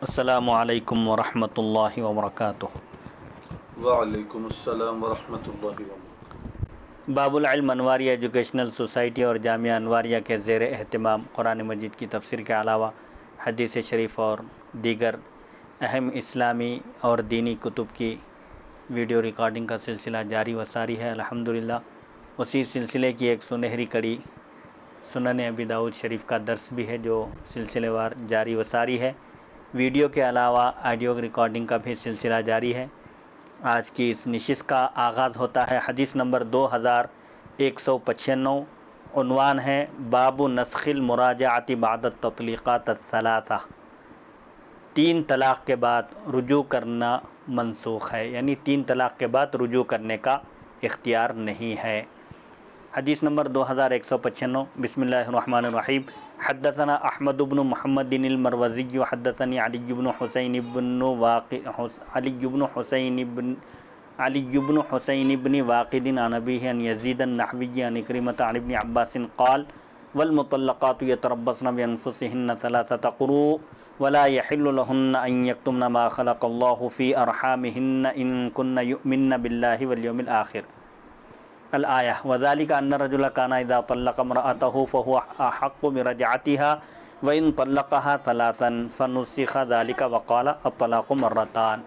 السلام علیکم ورحمۃ اللہ وبرکاتہ۔ وعلیکم السلام ورحمۃ اللہ وبرکاتہ۔ باب العلم انواریہ ایجوکیشنل سوسائٹی اور جامعہ انواریہ کے زیر اہتمام قرآن مجید کی تفسیر کے علاوہ حدیث شریف اور دیگر اہم اسلامی اور دینی کتب کی ویڈیو ریکارڈنگ کا سلسلہ جاری و ساری ہے۔ الحمدللہ اسی سلسلے کی ایک سنہری کڑی سنن ابی داؤد شریف کا درس بھی ہے جو سلسلے وار جاری و ساری ہے۔ ویڈیو کے علاوہ آڈیو ریکارڈنگ کا بھی سلسلہ جاری ہے۔ آج کی اس نشست کا آغاز ہوتا ہے حدیث نمبر 2195، عنوان ہے باب نسخ المراجعۃ بعد التطلیقات الثلاثہ، 3 طلاق کے بعد رجوع کرنا منسوخ ہے، یعنی 3 طلاق کے بعد رجوع کرنے کا اختیار نہیں ہے۔ حدیث نمبر 2195، بسم اللہ الرحمن الرحیم۔ حدثنا احمد بن محمد المروزی حدثني علی بن حسین بن واقد عن ابیہ عن یزید النحوی عن اکرمۃ عن ابن عباس قال والمطلقات يتربصن بانفسهن 3 قروء ولا يحل لهن ان يكتمن ما خلق الله في ارحامهن ان كن يؤمن بالله واليوم الاخر الآیہ وذلك ان الرجل كان اذا طلق امرأته فهو احق برجعتها وان طلقها 3 فنسخ ذلك وقال الطلاق مرتان۔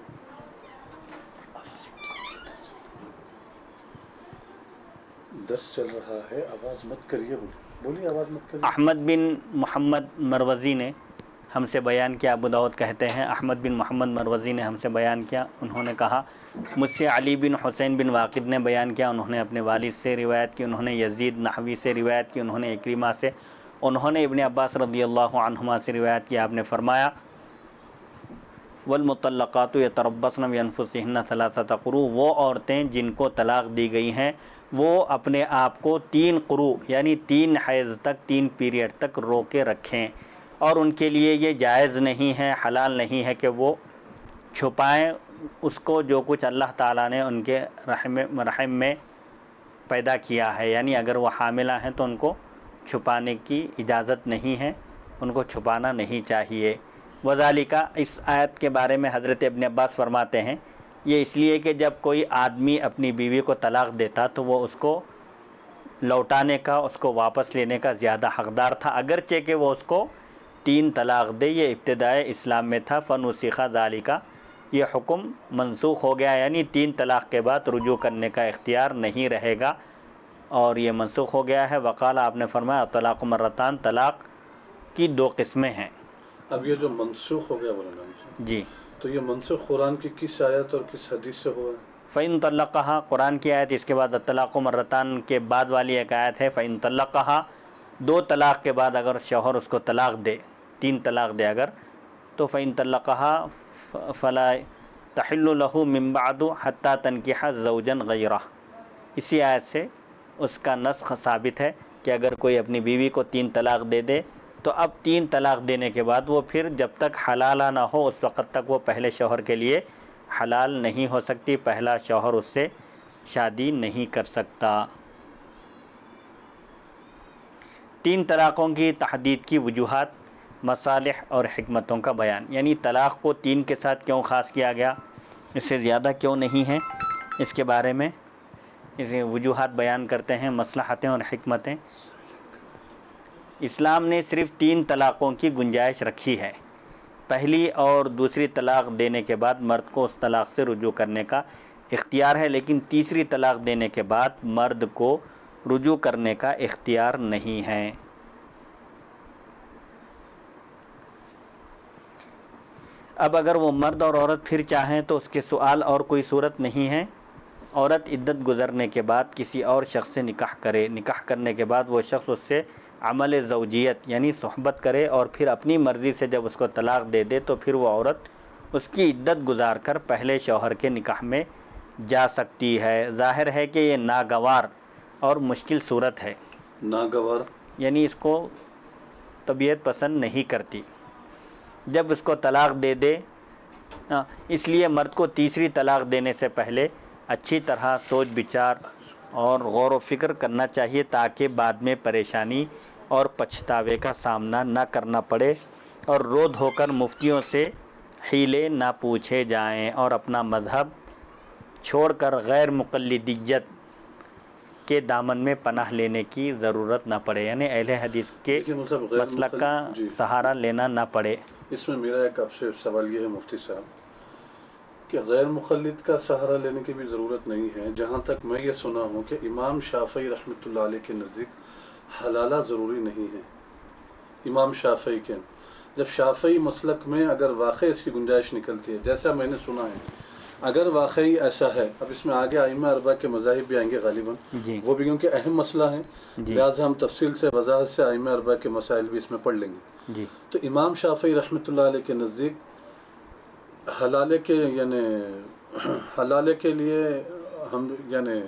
درس چل رہا ہے، آواز مت کریے، بولیے آواز مت کریے۔ احمد بن محمد مروزی نے ہم سے بیان کیا، ابو داؤد کہتے ہیں احمد بن محمد مروزی نے ہم سے بیان کیا، انہوں نے کہا مجھ سے علی بن حسین بن واقد نے بیان کیا، انہوں نے اپنے والد سے روایت کی، انہوں نے یزید نحوی سے روایت کی، انہوں نے اکرمہ سے، انہوں نے ابن عباس رضی اللہ عنہما سے روایت کی، آپ نے فرمایا والمطلقات یتربصن بانفسهن 3 قروء، وہ عورتیں جن کو طلاق دی گئی ہیں وہ اپنے آپ کو 3 قروء یعنی 3 حیض تک، 3 پیریڈ تک روکے رکھیں، اور ان کے لیے یہ جائز نہیں ہے، حلال نہیں ہے کہ وہ چھپائیں اس کو جو کچھ اللہ تعالیٰ نے ان کے رحم میں پیدا کیا ہے، یعنی اگر وہ حاملہ ہیں تو ان کو چھپانے کی اجازت نہیں ہے، ان کو چھپانا نہیں چاہیے۔ وذالک، اس آیت کے بارے میں حضرت ابن عباس فرماتے ہیں یہ اس لیے کہ جب کوئی آدمی اپنی بیوی کو طلاق دیتا تو وہ اس کو لوٹانے کا، اس کو واپس لینے کا زیادہ حقدار تھا، اگرچہ کہ وہ اس کو 3 طلاق دے، یہ ابتدائے اسلام میں تھا۔ فنسخ ذالک، یہ حکم منسوخ ہو گیا، یعنی 3 طلاق کے بعد رجوع کرنے کا اختیار نہیں رہے گا اور یہ منسوخ ہو گیا ہے۔ وقال، آپ نے فرمایا طلاق مرتان، طلاق کی 2 قسمیں ہیں۔ اب یہ جو منسوخ ہو گیا مولانا جی، تو یہ منسوخ قرآن کی کس آیت اور کس حدیث سے ہوا ہے؟ فَإِن طَلَّقَهَا، قرآن کی آیت، اس کے بعد الطلاق مرتان کے بعد والی ایک آیت ہے فَإِن طَلَّقَهَا، 2 طلاق کے بعد اگر شوہر اس کو طلاق دے، 3 طلاق دے اگر، تو فَإِن طَلَّقَهَا فَلَا تَحِلُّ لَهُ مِن بَعْدُ حَتَّى تَنكِحَ زَوْجًا غَيْرَهُ، اسی آیت سے اس کا نسخ ثابت ہے کہ اگر کوئی اپنی بیوی کو 3 طلاق دے دے تو اب 3 طلاق دینے کے بعد وہ پھر جب تک حلالہ نہ ہو اس وقت تک وہ پہلے شوہر کے لیے حلال نہیں ہو سکتی، پہلا شوہر اس سے شادی نہیں کر سکتا۔ 3 طلاقوں کی تحدید کی وجوہات، مصالح اور حکمتوں کا بیان، یعنی طلاق کو 3 کے ساتھ کیوں خاص کیا گیا، اس سے زیادہ کیوں نہیں ہے، اس کے بارے میں اسے وجوہات بیان کرتے ہیں، مصلحتیں اور حکمتیں۔ اسلام نے صرف 3 طلاقوں کی گنجائش رکھی ہے، پہلی اور دوسری طلاق دینے کے بعد مرد کو اس طلاق سے رجوع کرنے کا اختیار ہے، لیکن تیسری طلاق دینے کے بعد مرد کو رجوع کرنے کا اختیار نہیں ہے۔ اب اگر وہ مرد اور عورت پھر چاہیں تو اس کے سوال اور کوئی صورت نہیں ہے، عورت عدت گزرنے کے بعد کسی اور شخص سے نکاح کرے، نکاح کرنے کے بعد وہ شخص اس سے عمل زوجیت یعنی صحبت کرے اور پھر اپنی مرضی سے جب اس کو طلاق دے دے تو پھر وہ عورت اس کی عدت گزار کر پہلے شوہر کے نکاح میں جا سکتی ہے۔ ظاہر ہے کہ یہ ناگوار اور مشکل صورت ہے، ناگوار یعنی اس کو طبیعت پسند نہیں کرتی جب اس کو طلاق دے دے، اس لیے مرد کو تیسری طلاق دینے سے پہلے اچھی طرح سوچ بچار اور غور و فکر کرنا چاہیے تاکہ بعد میں پریشانی اور پچھتاوے کا سامنا نہ کرنا پڑے اور رو دھو کر مفتیوں سے حیلے نہ پوچھے جائیں اور اپنا مذہب چھوڑ کر غیر مقلدیت کے دامن میں پناہ لینے کی ضرورت نہ پڑے، یعنی اہل حدیث کے دیکھیے مطلب غیر مسلک کا جی سہارا لینا نہ پڑے۔ اس میں میرا ایک آپ سے سوال یہ ہے مفتی صاحب کہ غیر مقلد کا سہارا لینے کی بھی ضرورت نہیں ہے۔ جہاں تک میں یہ سنا ہوں کہ امام شافعی رحمۃ اللہ علیہ کے نزدیک حلالہ ضروری نہیں ہے۔ امام شافعی کے جب شافعی مسلک میں اگر واقعی اس کی گنجائش نکلتی ہے، جیسا میں نے سنا ہے، اگر واقعی ایسا ہے، اب اس میں آگے ائمہ اربعہ کے مذاہب بھی آئیں گے غالباً، جی وہ بھی کیونکہ اہم مسئلہ ہیں، جی لہٰذا ہم تفصیل سے وضاحت سے ائمہ اربعہ کے مسائل بھی اس میں پڑھ لیں گے۔ جی تو امام شافعی رحمۃ اللہ علیہ کے نزدیک حلالے کے یعنی حلالے کے لیے ہم یعنی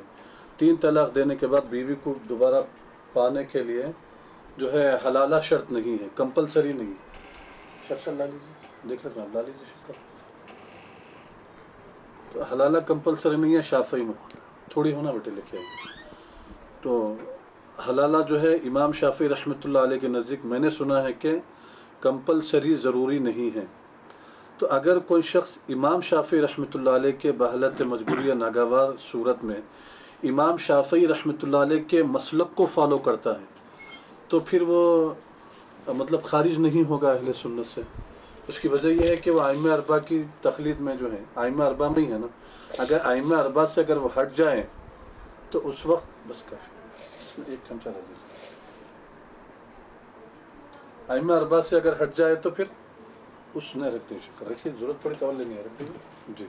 3 طلاق دینے کے بعد بیوی کو دوبارہ پانے کے لیے جو ہے حلالہ شرط نہیں ہے، کمپلسری نہیں ہے۔ شخص لا لیجیے، دیکھ رہے لا لیجیے شکر۔ تو حلالہ کمپلسری نہیں ہے شافعی میں، تھوڑی ہونا بیٹے لکھے آئیں۔ تو حلالہ جو ہے امام شافعی رحمۃ اللہ علیہ کے نزدیک میں نے سنا ہے کہ کمپلسری ضروری نہیں ہے۔ تو اگر کوئی شخص امام شافعی رحمۃ اللہ علیہ کے بحالت مجبوری یا ناگوار صورت میں امام شافعی رحمۃ اللہ علیہ کے مسلک کو فالو کرتا ہے تو پھر وہ مطلب خارج نہیں ہوگا اہل سنت سے۔ اس کی وجہ یہ ہے کہ وہ ائمہ اربعہ کی تقلید میں جو ہے، ائمہ اربعہ میں ہی ہے نا، اگر ائمہ اربعہ سے اگر وہ ہٹ جائیں تو اس وقت بس کافی، اس میں 1 چمچہ رہ جائے، ائمہ اربعہ سے اگر ہٹ جائے تو پھر اس نے رکھ دی شکر رکھیے، ضرورت پڑی تو اور لینی ہے رکھ دیجیے جی۔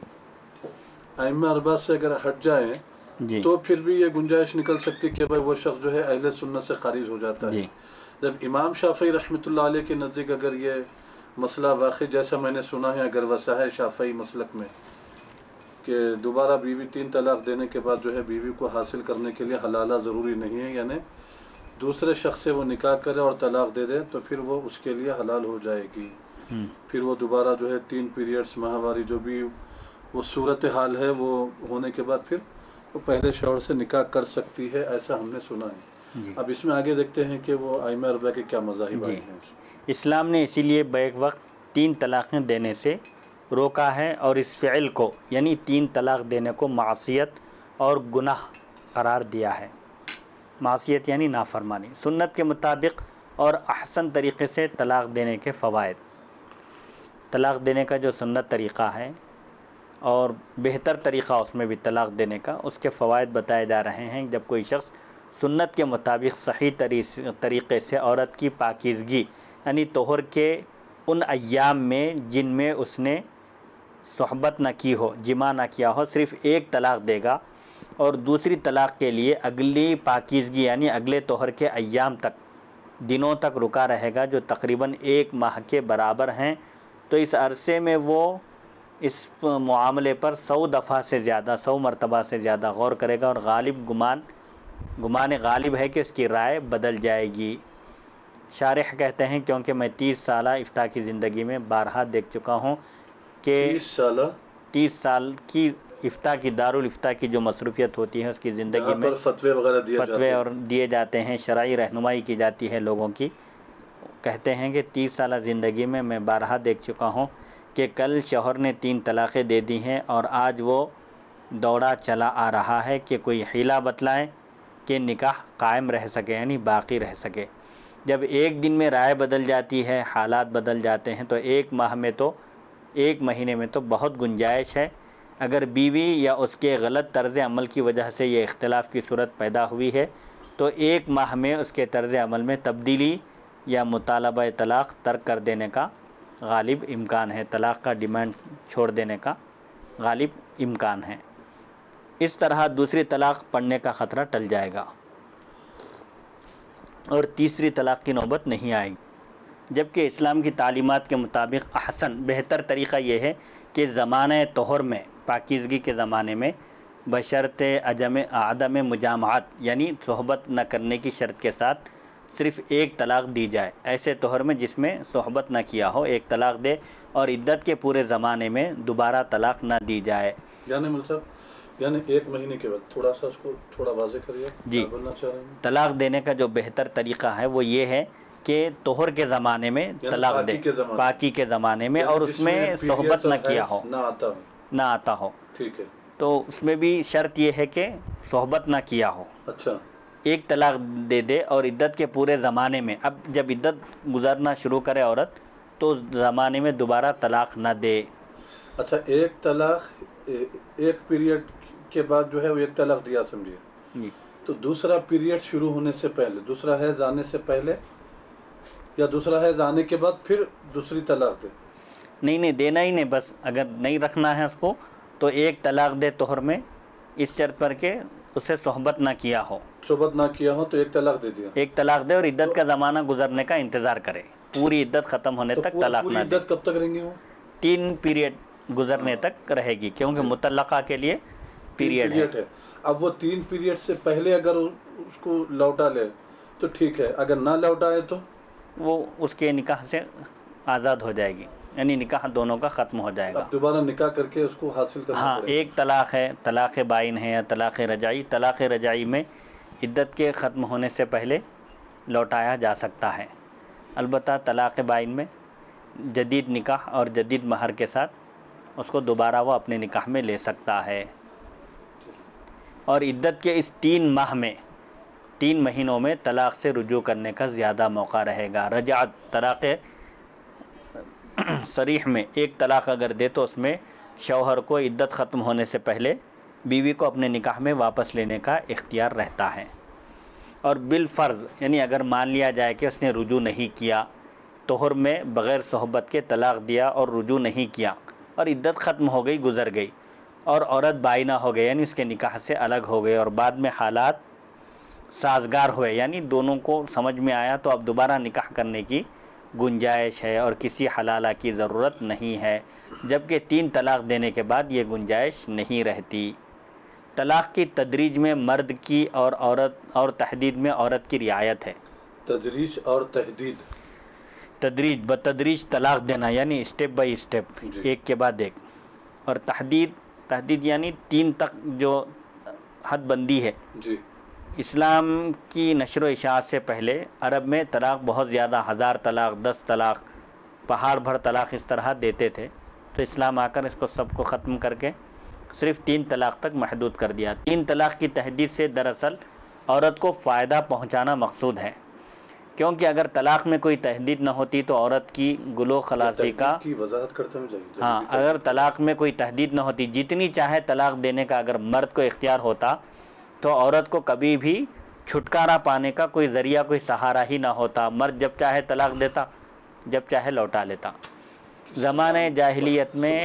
ائمہ اربعہ سے اگر ہٹ جائیں جی تو پھر بھی یہ گنجائش نکل سکتی کہ بھائی وہ شخص جو ہے اہل سنت سے خارج ہو جاتا ہے۔ جی جب امام شافعی رحمۃ اللہ علیہ کے نزدیک اگر یہ مسئلہ واقعی جیسا میں نے سنا ہے اگر وسع ہے شافعی مسلک میں کہ دوبارہ بیوی 3 طلاق دینے کے بعد جو ہے بیوی کو حاصل کرنے کے لیے حلالہ ضروری نہیں ہے، یعنی دوسرے شخص سے وہ نکاح کرے اور طلاق دے دے تو پھر وہ اس کے لیے حلال ہو جائے گی۔ پھر وہ دوبارہ جو ہے 3 پیریڈز ماہواری جو بھی وہ صورتحال ہے وہ ہونے کے بعد پھر وہ پہلے شوہر سے نکاح کر سکتی ہے، ایسا ہم نے سنا ہے۔ جی اب اس میں آگے دیکھتے ہیں کہ وہ ائمہ اربعہ کے کیا مذاہب آئے جی ہیں۔ اسلام نے اسی لیے بیک وقت 3 طلاقیں دینے سے روکا ہے اور اس فعل کو یعنی 3 طلاق دینے کو معصیت اور گناہ قرار دیا ہے۔ معصیت یعنی نافرمانی۔ سنت کے مطابق اور احسن طریقے سے طلاق دینے کے فوائد، طلاق دینے کا جو سنت طریقہ ہے اور بہتر طریقہ اس میں بھی طلاق دینے کا، اس کے فوائد بتائے جا رہے ہیں۔ جب کوئی شخص سنت کے مطابق صحیح طریقے سے عورت کی پاکیزگی یعنی طہر کے ان ایام میں جن میں اس نے صحبت نہ کی ہو، جماع نہ کیا ہو، صرف 1 طلاق دے گا اور دوسری طلاق کے لیے اگلی پاکیزگی یعنی اگلے طہر کے ایام تک، دنوں تک رکا رہے گا جو تقریباً 1 ماہ کے برابر ہیں، تو اس عرصے میں وہ اس معاملے پر 100 دفعہ سے زیادہ، 100 مرتبہ سے زیادہ غور کرے گا اور غالب گمان غالب ہے کہ اس کی رائے بدل جائے گی۔ شارح کہتے ہیں کیونکہ میں 30 سالہ افتاء کی زندگی میں بارہا دیکھ چکا ہوں کہ 30 سال کی افتاء کی دارالافتاء کی جو مصروفیت ہوتی ہے اس کی زندگی میں فتوے وغیرہ فتوے اور دیے جاتے ہیں، شرعی رہنمائی کی جاتی ہے لوگوں کی۔ کہتے ہیں کہ 30 سالہ زندگی میں بارہا دیکھ چکا ہوں کہ کل شوہر نے 3 طلاقیں دے دی ہیں اور آج وہ دوڑا چلا آ رہا ہے کہ کوئی حیلہ بتلائیں کہ نکاح قائم رہ سکے یعنی باقی رہ سکے۔ جب 1 دن میں رائے بدل جاتی ہے، حالات بدل جاتے ہیں، تو 1 ماہ میں تو 1 مہینے میں تو بہت گنجائش ہے۔ اگر بیوی یا اس کے غلط طرز عمل کی وجہ سے یہ اختلاف کی صورت پیدا ہوئی ہے تو 1 ماہ میں اس کے طرز عمل میں تبدیلی یا مطالبہ طلاق ترک کر دینے کا غالب امکان ہے، طلاق کا ڈیمانڈ چھوڑ دینے کا غالب امکان ہے۔ اس طرح دوسری طلاق پڑنے کا خطرہ ٹل جائے گا اور تیسری طلاق کی نوبت نہیں آئے گی۔ جبکہ اسلام کی تعلیمات کے مطابق احسن بہتر طریقہ یہ ہے کہ زمانہ طہر میں، پاکیزگی کے زمانے میں، بشرط عدم مجامعت یعنی صحبت نہ کرنے کی شرط کے ساتھ صرف 1 طلاق دی جائے۔ ایسے طہر میں جس میں صحبت نہ کیا ہو 1 طلاق دے اور عدت کے پورے زمانے میں دوبارہ طلاق نہ دی جائے۔ یعنی 1 مہینے کے بعد تھوڑا سا اس کو تھوڑا واضح کریے، جی کیا بولنا چاہ رہے ہیں؟ طلاق دینے کا جو بہتر طریقہ ہے وہ یہ ہے کہ طہر کے زمانے میں طلاق دے، پاکی کے زمانے میں، اور اس میں صحبت نہ کیا ہو، نہ آتا ہو، ٹھیک ہے، تو اس میں بھی شرط یہ ہے کہ صحبت نہ کیا ہو. اچھا، ایک طلاق دے دے اور عدت کے پورے زمانے میں، اب جب عدت گزارنا شروع کرے عورت تو اس زمانے میں دوبارہ طلاق نہ دے. اچھا، ایک طلاق ایک پیریڈ کے بعد جو ہے وہ ایک طلاق دیا سمجھیے، جی تو دوسرا پیریڈ شروع ہونے سے پہلے، دوسرا حیض آنے سے پہلے یا دوسرا حیض آنے کے بعد پھر دوسری طلاق دے؟ نہیں دینا ہی نہیں، بس اگر نہیں رکھنا ہے اس کو تو ایک طلاق دے طہر میں، اس شرط پر کہ اسے صحبت نہ کیا ہو. صحبت نہ کیا ہو تو ایک طلاق دے دیا. ایک طلاق دے اور عدت کا زمانہ گزرنے کا انتظار کرے، پوری عدت ختم ہونے تک طلاق پوری نہ دے. عدت کب تک رہیں گے وہ؟ 3 پیریڈ گزرنے تک رہے گی، کیونکہ مطلقہ کے لیے پیریڈ ہے. اب وہ 3 پیریڈ سے پہلے اگر اس کو لوٹا لے تو ٹھیک ہے، اگر نہ لوٹائے تو وہ اس کے نکاح سے آزاد ہو جائے گی، یعنی نکاح دونوں کا ختم ہو جائے گا. اب دوبارہ نکاح کر کے اس کو حاصل کرنا ہاں، پڑے گا. ایک طلاق ہے، طلاق بائن ہے یا طلاق رجعی. طلاق رجعی میں عدت کے ختم ہونے سے پہلے لوٹایا جا سکتا ہے، البتہ طلاق بائن میں جدید نکاح اور جدید مہر کے ساتھ اس کو دوبارہ وہ اپنے نکاح میں لے سکتا ہے. اور عدت کے اس 3 ماہ میں، 3 مہینوں میں طلاق سے رجوع کرنے کا زیادہ موقع رہے گا. رجعت طلاق صریح میں ایک طلاق اگر دے تو اس میں شوہر کو عدت ختم ہونے سے پہلے بیوی کو اپنے نکاح میں واپس لینے کا اختیار رہتا ہے. اور بالفرض، یعنی اگر مان لیا جائے کہ اس نے رجوع نہیں کیا، طہر میں بغیر صحبت کے طلاق دیا اور رجوع نہیں کیا اور عدت ختم ہو گئی، گزر گئی، اور عورت بائنہ ہو گئی یعنی اس کے نکاح سے الگ ہو گئے، اور بعد میں حالات سازگار ہوئے یعنی دونوں کو سمجھ میں آیا، تو اب دوبارہ نکاح کرنے کی گنجائش ہے اور کسی حلالہ کی ضرورت نہیں ہے، جبکہ 3 طلاق دینے کے بعد یہ گنجائش نہیں رہتی. طلاق کی تدریج میں مرد کی اور تحدید میں عورت کی رعایت ہے. تدریج اور تحدید، تدریج بتدریج طلاق دینا یعنی اسٹیپ بائی اسٹیپ، ایک کے بعد ایک، اور تحدید یعنی 3 تک جو حد بندی ہے. جی، اسلام کی نشر و اشاعت سے پہلے عرب میں طلاق بہت زیادہ، 1000 طلاق، 10 طلاق، پہاڑ بھر طلاق اس طرح دیتے تھے. تو اسلام آ کر اس کو سب کو ختم کر کے صرف 3 طلاق تک محدود کر دیا. 3 طلاق کی تحدید سے دراصل عورت کو فائدہ پہنچانا مقصود ہے، کیونکہ اگر طلاق میں کوئی تحدید نہ ہوتی تو عورت کی گلو خلاصی کا وضاحت کرتے ہیں جائیے. ہاں، اگر طلاق میں کوئی تحدید نہ ہوتی، جتنی چاہے طلاق دینے کا اگر مرد کو اختیار ہوتا تو عورت کو کبھی بھی چھٹکارا پانے کا کوئی ذریعہ، کوئی سہارا ہی نہ ہوتا. مرد جب چاہے طلاق دیتا، جب چاہے لوٹا لیتا. زمانے جاہلیت میں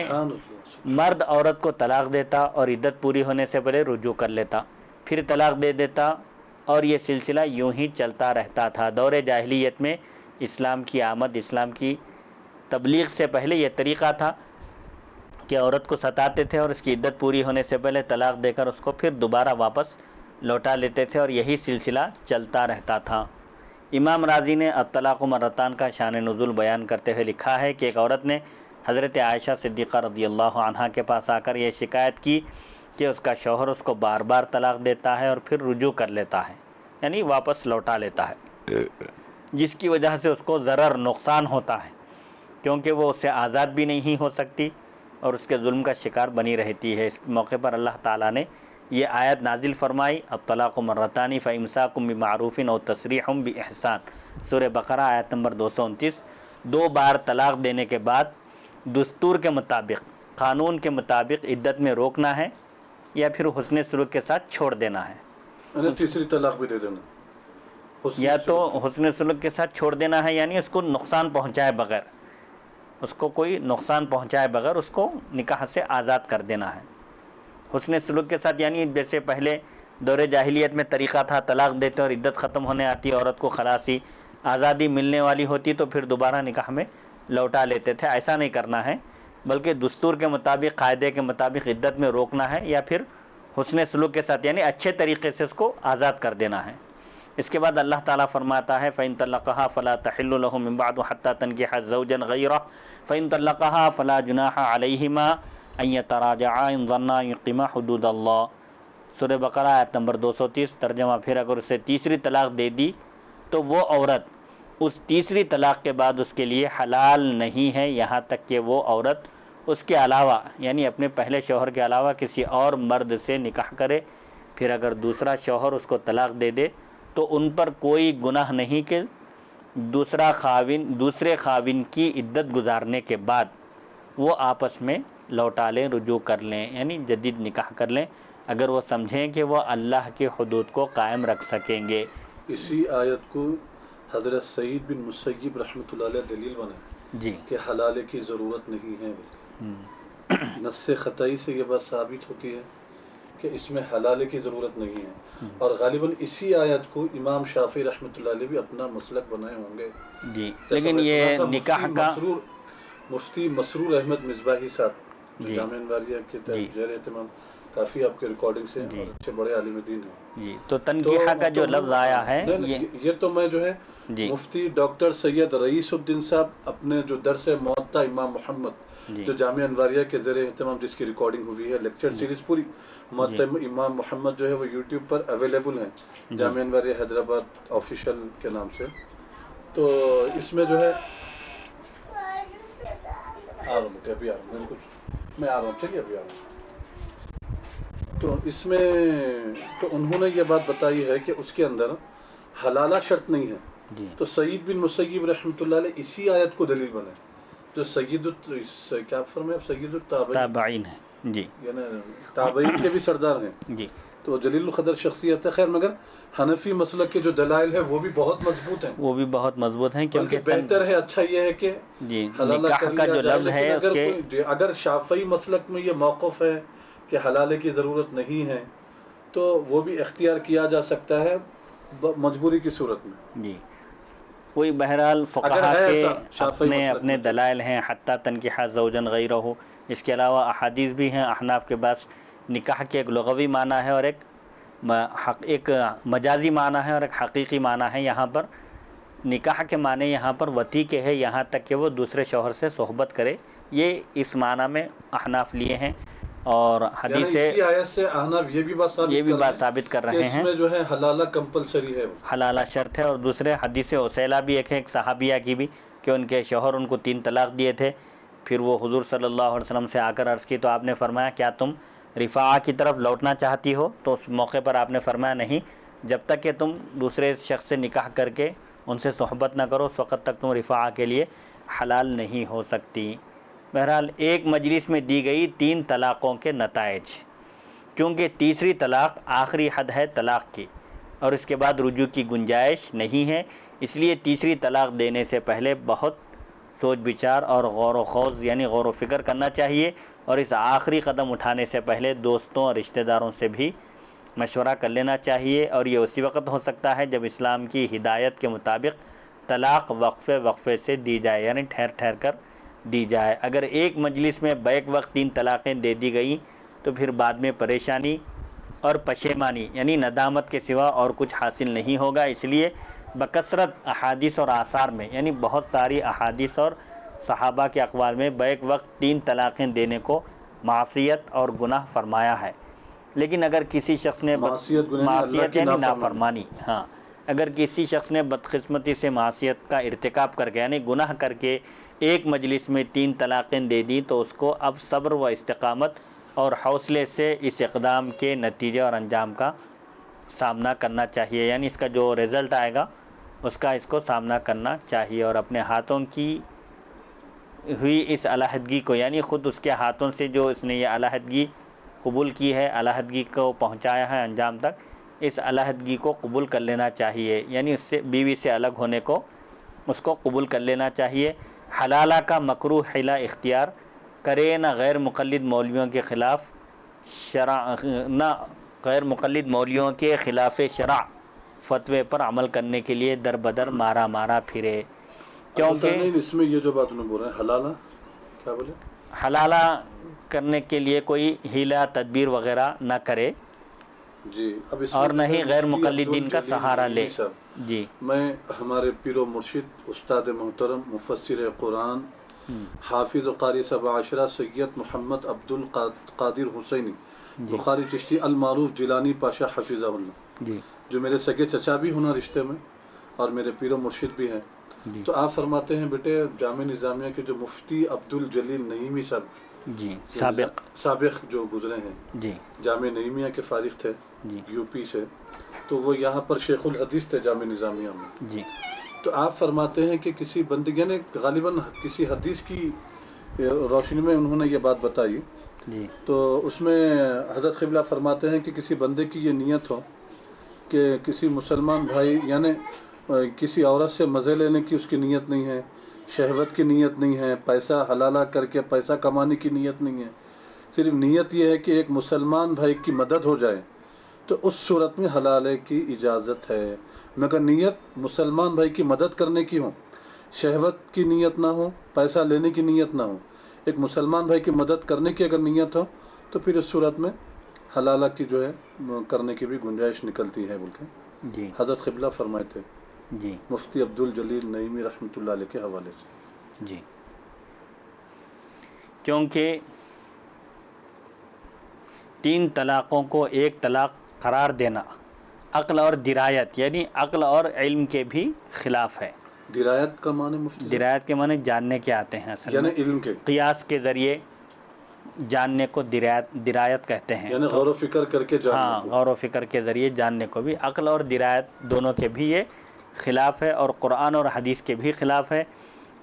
مرد عورت کو طلاق دیتا اور عدت پوری ہونے سے پہلے رجوع کر لیتا، پھر طلاق دے دیتا، اور یہ سلسلہ یوں ہی چلتا رہتا تھا. دور جاہلیت میں اسلام کی آمد، اسلام کی تبلیغ سے پہلے یہ طریقہ تھا کہ عورت کو ستاتے تھے اور اس کی عدت پوری ہونے سے پہلے طلاق دے کر اس کو پھر دوبارہ واپس لوٹا لیتے تھے، اور یہی سلسلہ چلتا رہتا تھا. امام راضی نے الطلاق مرتان کا شان نزول بیان کرتے ہوئے لکھا ہے کہ ایک عورت نے حضرت عائشہ صدیقہ رضی اللہ عنہا کے پاس آ کر یہ شکایت کی کہ اس کا شوہر اس کو بار بار طلاق دیتا ہے اور پھر رجوع کر لیتا ہے، یعنی واپس لوٹا لیتا ہے، جس کی وجہ سے اس کو ضرر، نقصان ہوتا ہے، کیونکہ وہ اس سے آزاد بھی نہیں ہو سکتی اور اس کے ظلم کا شکار بنی رہتی ہے. اس موقع پر اللہ تعالیٰ نے یہ آیت نازل فرمائی، الطلاق مرتان فامساک بمعروف او تسریح باحسان، سورہ بقرہ آیت نمبر 229. 2 بار طلاق دینے کے بعد دستور کے مطابق، قانون کے مطابق عدت میں روکنا ہے یا پھر حسن سلوک کے ساتھ چھوڑ دینا ہے. تیسری طلاق بھی دے دینا، یا تو حسن سلوک کے ساتھ چھوڑ دینا ہے، یعنی اس کو نقصان پہنچائے بغیر، اس کو کوئی نقصان پہنچائے بغیر اس کو نکاح سے آزاد کر دینا ہے. حسن سلوک کے ساتھ یعنی جیسے پہلے دور جاہلیت میں طریقہ تھا، طلاق دیتے اور عدت ختم ہونے آتی، عورت کو خلاصی، آزادی ملنے والی ہوتی تو پھر دوبارہ نکاح میں لوٹا لیتے تھے. ایسا نہیں کرنا ہے، بلکہ دستور کے مطابق، قاعدے کے مطابق عدت میں روکنا ہے یا پھر حسن سلوک کے ساتھ یعنی اچھے طریقے سے اس کو آزاد کر دینا ہے. اس کے بعد اللہ تعالیٰ فرماتا ہے فَإِن طَلَّقَهَا فَلَا تَحِلُّ لَهُ مِن بَعْدُ حَتَّى تَنكِحَ زَوْجًا غَيْرَهُ فَإِن طَلَّقَهَا فَلَا جُنَاحَ عَلَيْهِمَا أَن يَتَرَاجَعَا إِن ظَنَّا يُقِيمَا حُدُودَ اللَّهِ. سورہ بقرہ آیت نمبر 230. ترجمہ، پھر اگر اسے تیسری طلاق دے دی تو وہ عورت اس تیسری طلاق کے بعد اس کے لیے حلال نہیں ہے یہاں تک کہ وہ عورت اس کے علاوہ یعنی اپنے پہلے شوہر کے علاوہ کسی اور مرد سے نکاح کرے. پھر اگر دوسرا شوہر اس کو طلاق دے دے تو ان پر کوئی گناہ نہیں کہ دوسرے خاوند کی عدت گزارنے کے بعد وہ آپس میں لوٹا لیں، رجوع کر لیں، یعنی جدید نکاح کر لیں، اگر وہ سمجھیں کہ وہ اللہ کے حدود کو قائم رکھ سکیں گے. اسی آیت کو حضرت سعید بن مسیب رحمۃ اللہ علیہ دلیل بنائے جی کہ حلالے کی ضرورت نہیں ہے. نص خطائی سے یہ بات ثابت ہوتی ہے کہ اس میں حلالے کی ضرورت نہیں ہے، اور غالباً اسی آیت کو امام شافعی رحمۃ اللہ علیہ بھی اپنا مسلک بنائے ہوں گے. جی لیکن یہ نکاح کا مفتی مسرور احمد مصباحی صاحب جو جی جامعہ انواریہ کے جی زیر اہتمام کافی آپ کے ریکارڈنگ سے جی اور اچھے بڑے عالم دین ہیں. جی تو تنکیحہ کا جو لفظ آیا ہے یہ تو میں جو ہے جی مفتی ڈاکٹر سید رئیس الدین صاحب اپنے جو درس موطا امام محمد جی جو جامعہ انواریہ کے زیر اہتمام جس کی ریکارڈنگ ہوئی ہے لیکچر سیریز پوری موطا امام محمد جو ہے وہ یوٹیوب پر اویلیبل ہیں جامعہ انواریہ حیدرآباد آفیشیل کے نام سے. تو اس میں جو ہے میں آ رہا ہوں چلیے ابھی آ رہا ہوں. تو اس میں تو انہوں نے یہ بات بتائی ہے کہ اس کے اندر حلالہ شرط نہیں ہے. جی تو سعید بن مسیب رحمۃ اللہ علیہ اسی آیت کو دلیل بنائے جو کیا فرمائے سید تابعین ہے. جی یعنی تابعین کے بھی سردار ہیں. جی تو جلیل القدر شخصیت ہے. خیر مگر حنفی مسلک کے جو دلائل ہے وہ بھی بہت مضبوط ہیں، وہ بھی بہت مضبوط ہیں کیونکہ بہتر ہے اچھا یہ ہے کہ جی حلالہ نکاح کر کا لیا جو جائے. لفظ ہے لیکن اس کے اگر شافعی مسلک میں یہ موقف ہے کہ حلالے کی ضرورت نہیں ہے تو وہ بھی اختیار کیا جا سکتا ہے مجبوری کی صورت میں. جی کوئی بہرحال فقہا ہے کے ایسا شافعی مسلک اپنے میں دلائل ہیں حتیٰ تنکیحہ زوجن غیرہ. اس کے علاوہ احادیث بھی ہیں احناف کے پاس. نکاح کے ایک لغوی معنی ہے اور ایک مجازی معنی ہے اور ایک حقیقی معنی ہے. یہاں پر نکاح کے معنی یہاں پر وطی کے ہے یہاں تک کہ وہ دوسرے شوہر سے صحبت کرے، یہ اس معنی میں احناف لیے ہیں. اور حدیث یعنی اسی آیت سے احناف یہ بھی بات ثابت کر کہ رہے اس ہیں میں جو ہے حلالہ کمپلسری ہے، حلالہ شرط ہے. اور دوسرے حدیث حسیلہ بھی ایک صحابیہ کی بھی کہ ان کے شوہر ان کو 3 طلاق دیے تھے. پھر وہ حضور صلی اللہ علیہ وسلم سے آ کر عرض کی تو آپ نے فرمایا کیا تم رفاعہ کی طرف لوٹنا چاہتی ہو؟ تو اس موقع پر آپ نے فرمایا نہیں، جب تک کہ تم دوسرے شخص سے نکاح کر کے ان سے صحبت نہ کرو اس وقت تک تم رفاعہ کے لیے حلال نہیں ہو سکتی. بہرحال ایک مجلس میں دی گئی 3 طلاقوں کے نتائج، کیونکہ تیسری طلاق آخری حد ہے طلاق کی اور اس کے بعد رجوع کی گنجائش نہیں ہے، اس لیے تیسری طلاق دینے سے پہلے بہت سوچ بچار اور غور و خوض یعنی غور و فکر کرنا چاہیے. اور اس آخری قدم اٹھانے سے پہلے دوستوں اور رشتہ داروں سے بھی مشورہ کر لینا چاہیے. اور یہ اسی وقت ہو سکتا ہے جب اسلام کی ہدایت کے مطابق طلاق وقفے سے دی جائے، یعنی ٹھہر ٹھہر کر دی جائے. اگر ایک مجلس میں بیک وقت 3 طلاقیں دے دی گئیں تو پھر بعد میں پریشانی اور پشیمانی یعنی ندامت کے سوا اور کچھ حاصل نہیں ہوگا. اس لیے بکثرت احادیث اور آثار میں یعنی بہت ساری احادیث اور صحابہ کے اقوال میں بیک وقت 3 طلاقیں دینے کو معصیت اور گناہ فرمایا ہے. لیکن اگر کسی شخص نے معصیت یعنی نافرمانی، ہاں اگر کسی شخص نے بدقسمتی سے معصیت کا ارتکاب کر کے یعنی گناہ کر کے ایک مجلس میں 3 طلاقیں دے دی تو اس کو اب صبر و استقامت اور حوصلے سے اس اقدام کے نتیجے اور انجام کا سامنا کرنا چاہیے، یعنی اس کا جو رزلٹ آئے گا اس کو سامنا کرنا چاہیے. اور اپنے ہاتھوں کی ہوئی اس علیحدگی کو یعنی خود اس کے ہاتھوں سے جو اس نے یہ علیحدگی قبول کی ہے، علیحدگی کو پہنچایا ہے انجام تک، اس علیحدگی کو قبول کر لینا چاہیے، یعنی اس سے بیوی سے الگ ہونے کو اس کو قبول کر لینا چاہیے. حلالہ کا مکروہ حیلہ اختیار کرے نہ غیر مقلد مولویوں کے خلاف شرع فتوے پر عمل کرنے کے لیے در بدر مارا پھرے. کیونکہ اس میں یہ جو بات انہوں نے بول رہے ہیں حلالہ کیا بولے حلالہ کرنے کے لیے کوئی ہیلہ تدبیر وغیرہ نہ کرے جی. اب اس اور میں نہ ہی غیر مقلدین کا سہارا لے. جی میں ہمارے پیر و مرشد استاد محترم مفسر قرآن حافظ و قاری سبع عشرہ سید محمد عبد القادر حسینی بخاری چشتی المعروف جیلانی پاشا حفظہ اللہ، جی جو میرے سگے چچا بھی ہونا رشتے میں اور میرے پیر و مرشد بھی ہیں، جی تو آپ فرماتے ہیں بیٹے جامعہ نظامیہ کے جو مفتی عبد الجلیل نعیمی صاحب جی سابق جو گزرے ہیں جی جامعہ نعیمیہ کے فارغ تھے جی یو پی سے، تو وہ یہاں پر شیخ الحدیث تھے جامعہ نظامیہ میں. جی تو آپ فرماتے ہیں کہ کسی بندے یعنی غالباً کسی حدیث کی روشنی میں انہوں نے یہ بات بتائی، جی تو اس میں حضرت قبلہ فرماتے ہیں کہ کسی بندے کی یہ نیت ہو کہ کسی مسلمان بھائی یعنی کسی عورت سے مزے لینے کی اس کی نیت نہیں ہے، شہوت کی نیت نہیں ہے، پیسہ حلالہ کر کے پیسہ کمانے کی نیت نہیں ہے، صرف نیت یہ ہے کہ ایک مسلمان بھائی کی مدد ہو جائے، تو اس صورت میں حلالے کی اجازت ہے. مگر نیت مسلمان بھائی کی مدد کرنے کی ہو، شہوت کی نیت نہ ہو، پیسہ لینے کی نیت نہ ہو، ایک مسلمان بھائی کی مدد کرنے کی اگر نیت ہو تو پھر اس صورت میں حلالہ کی جو ہے کرنے کی بھی گنجائش نکلتی ہے بول کے جی حضرت قبلہ فرمائے تھے جی مفتی عبد الجلیل نعیمی رحمۃ اللہ علیہ کے حوالے سے. جی کیونکہ 3 طلاقوں کو ایک طلاق قرار دینا عقل اور درایت یعنی عقل اور علم کے بھی خلاف ہے. درایت کا معنی مفتی صاحب؟ درایت کے معنی جاننے کے آتے ہیں اصل یعنی میں، علم کے، قیاس کے ذریعے جاننے کو درایت کہتے ہیں. یعنی تو غور و فکر کر کے جاننے ہاں کو. غور و فکر کے ذریعے جاننے کو بھی عقل اور درایت دونوں کے بھی یہ خلاف ہے اور قرآن اور حدیث کے بھی خلاف ہے.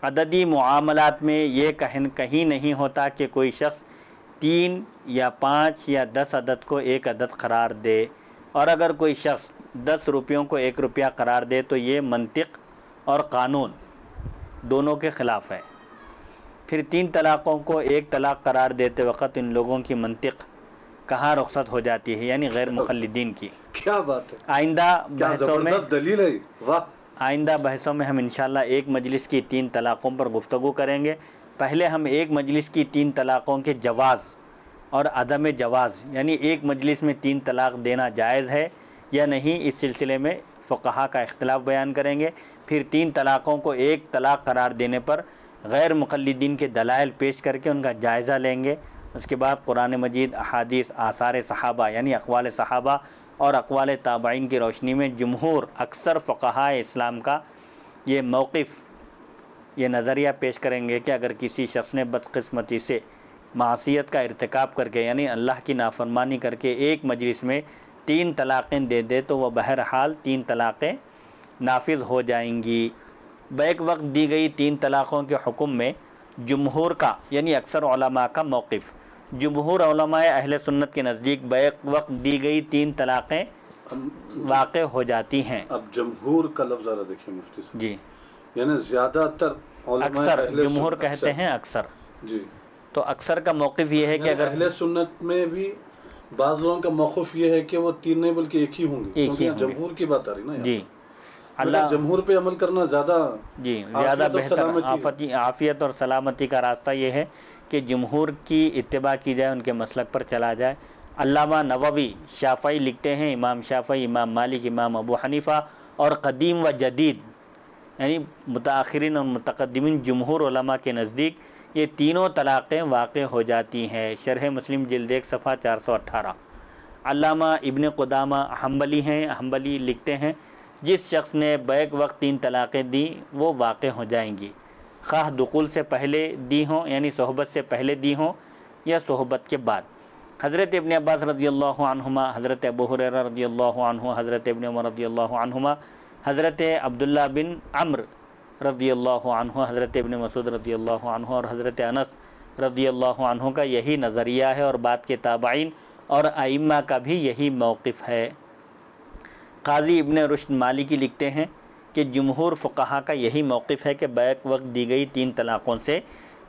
عددی معاملات میں یہ کہیں نہیں ہوتا کہ کوئی شخص 3 یا 5 یا 10 عدد کو ایک عدد قرار دے، اور اگر کوئی شخص 10 روپیوں کو 1 روپیہ قرار دے تو یہ منطق اور قانون دونوں کے خلاف ہے. پھر 3 طلاقوں کو ایک طلاق قرار دیتے وقت ان لوگوں کی منطق کہاں رخصت ہو جاتی ہے، یعنی غیر مقلدین کی. کیا بات ہے، آئندہ کیا بحثوں میں زبردست دلیل ہے، واہ. آئندہ بحثوں میں ہم انشاءاللہ ایک مجلس کی 3 طلاقوں پر گفتگو کریں گے. پہلے ہم ایک مجلس کی 3 طلاقوں کے جواز اور عدم جواز یعنی ایک مجلس میں 3 طلاق دینا جائز ہے یا نہیں، اس سلسلے میں فقہا کا اختلاف بیان کریں گے. پھر 3 طلاقوں کو ایک طلاق قرار دینے پر غیر مقلدین کے دلائل پیش کر کے ان کا جائزہ لیں گے. اس کے بعد قرآن مجید، احادیث، آثار صحابہ یعنی اقوال صحابہ اور اقوال تابعین کی روشنی میں جمہور اکثر فقہائے اسلام کا یہ موقف، یہ نظریہ پیش کریں گے کہ اگر کسی شخص نے بدقسمتی سے معصیت کا ارتکاب کر کے یعنی اللہ کی نافرمانی کر کے ایک مجلس میں 3 طلاقیں دے دے تو وہ بہرحال 3 طلاقیں نافذ ہو جائیں گی. بیک وقت دی گئی 3 طلاقوں کے حکم میں جمہور کا یعنی اکثر علماء کا موقف، جمہور علماء اہل سنت کے نزدیک بیک وقت دی گئی 3 طلاقیں واقع ہو جاتی ہیں. اب جمہور کا لفظ ذرا دیکھیں مفتی صاحب. جی یعنی زیادہ تر علماء اکثر، اہل جمہور سنت کہتے ہیں اکثر. جی، تو اکثر کا موقف یہ ہے کہ یعنی اگر اہل سنت میں بھی بعض لوگوں کا موقف یہ ہے کہ وہ 3 نہیں بلکہ ایک ہی ہوں گے، ایک ہی کیونکہ ہوں گے. جمہور کی بات آ رہی نا. جی اللہ جمہور پہ عمل کرنا زیادہ زیادہ اور بہتر، سلامتی عافیت اور سلامتی کا راستہ یہ ہے کہ جمہور کی اتباع کی جائے، ان کے مسلک پر چلا جائے. علامہ نووی شافعی لکھتے ہیں، امام شافعی، امام مالک، امام ابو حنیفہ اور قدیم و جدید یعنی متاخرین اور متقدمین جمہور علماء کے نزدیک یہ تینوں طلاقیں واقع ہو جاتی ہیں. شرح مسلم جلد 1 صفحہ 418. علامہ ابن قدامہ حنبلی ہیں، حنبلی لکھتے ہیں جس شخص نے بیک وقت 3 طلاقیں دی وہ واقع ہو جائیں گی، خواہ دخول سے پہلے دی ہوں یعنی صحبت سے پہلے دی ہوں یا صحبت کے بعد. حضرت ابن عباس رضی اللہ عنہما، حضرت ابو ہریرہ رضی اللہ عنہ، حضرت ابن عمر رضی اللہ عنہما، حضرت عبداللہ بن عمرو رضی اللہ عنہ، حضرت ابن مسعود رضی اللہ عنہ اور حضرت انس رضی اللہ عنہ کا یہی نظریہ ہے، اور بعد کے تابعین اور ائمہ کا بھی یہی موقف ہے. قاضی ابن رشد مالکی لکھتے ہیں کہ جمہور فقہا کا یہی موقف ہے کہ بیک وقت دی گئی 3 طلاقوں سے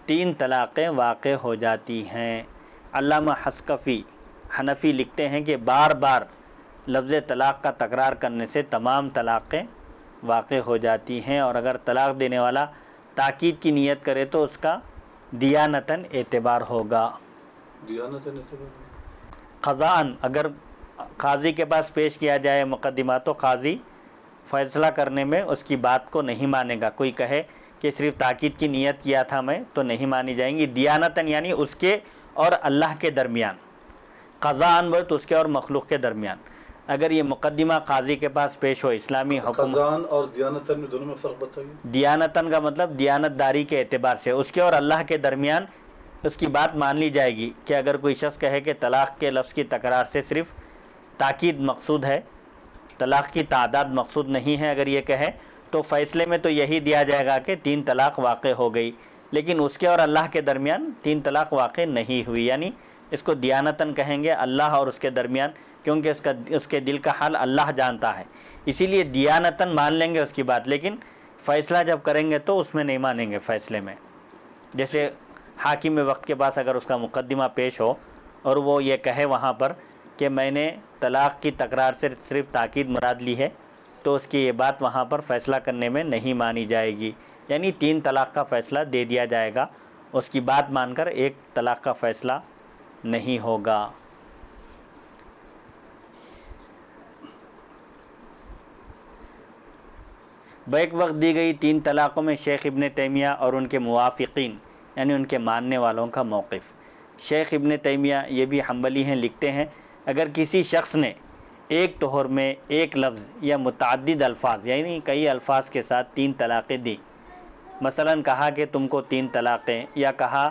3 طلاقیں واقع ہو جاتی ہیں. علامہ حسکفی حنفی لکھتے ہیں کہ بار بار لفظ طلاق کا تکرار کرنے سے تمام طلاقیں واقع ہو جاتی ہیں، اور اگر طلاق دینے والا تاکید کی نیت کرے تو اس کا دیانتاً اعتبار ہوگا. دیانتاً اعتبار، قضاءً اگر قاضی کے پاس پیش کیا جائے مقدمہ تو قاضی فیصلہ کرنے میں اس کی بات کو نہیں مانے گا. کوئی کہے کہ صرف تاکید کی نیت کیا تھا میں تو نہیں مانی جائیں گی. دیانتاً یعنی اس کے اور اللہ کے درمیان، قضاءً وہ تو اس کے اور مخلوق کے درمیان. اگر یہ مقدمہ قاضی کے پاس پیش ہو اسلامی حکم، خزان اور دیانتن میں دونوں میں فرق بتائیے. دیانتن کا مطلب دیانت داری کے اعتبار سے، اس کے اور اللہ کے درمیان اس کی بات مان لی جائے گی کہ اگر کوئی شخص کہے کہ طلاق کے لفظ کی تکرار سے صرف تاکید مقصود ہے، طلاق کی تعداد مقصود نہیں ہے، اگر یہ کہے تو فیصلے میں تو یہی دیا جائے گا کہ 3 طلاق واقع ہو گئی، لیکن اس کے اور اللہ کے درمیان 3 طلاق واقع نہیں ہوئی، یعنی اس کو دیانتاً کہیں گے اللہ اور اس کے درمیان، کیونکہ اس کے دل کا حال اللہ جانتا ہے، اسی لیے دیانتاً مان لیں گے اس کی بات، لیکن فیصلہ جب کریں گے تو اس میں نہیں مانیں گے فیصلے میں. جیسے حاکم وقت کے پاس اگر اس کا مقدمہ پیش ہو اور وہ یہ کہے وہاں پر کہ میں نے طلاق کی تکرار سے صرف تاکید مراد لی ہے، تو اس کی یہ بات وہاں پر فیصلہ کرنے میں نہیں مانی جائے گی، یعنی 3 طلاق کا فیصلہ دے دیا جائے گا، اس کی بات مان کر 1 طلاق کا فیصلہ نہیں ہوگا. بیک وقت دی گئی 3 طلاقوں میں شیخ ابن تیمیہ اور ان کے موافقین یعنی ان کے ماننے والوں کا موقف. شیخ ابن تیمیہ یہ بھی حنبلی ہیں، لکھتے ہیں اگر کسی شخص نے ایک طہر میں ایک لفظ یا متعدد الفاظ یعنی کئی الفاظ کے ساتھ 3 طلاقیں دی، مثلا کہا کہ تم کو 3 طلاقیں، یا کہا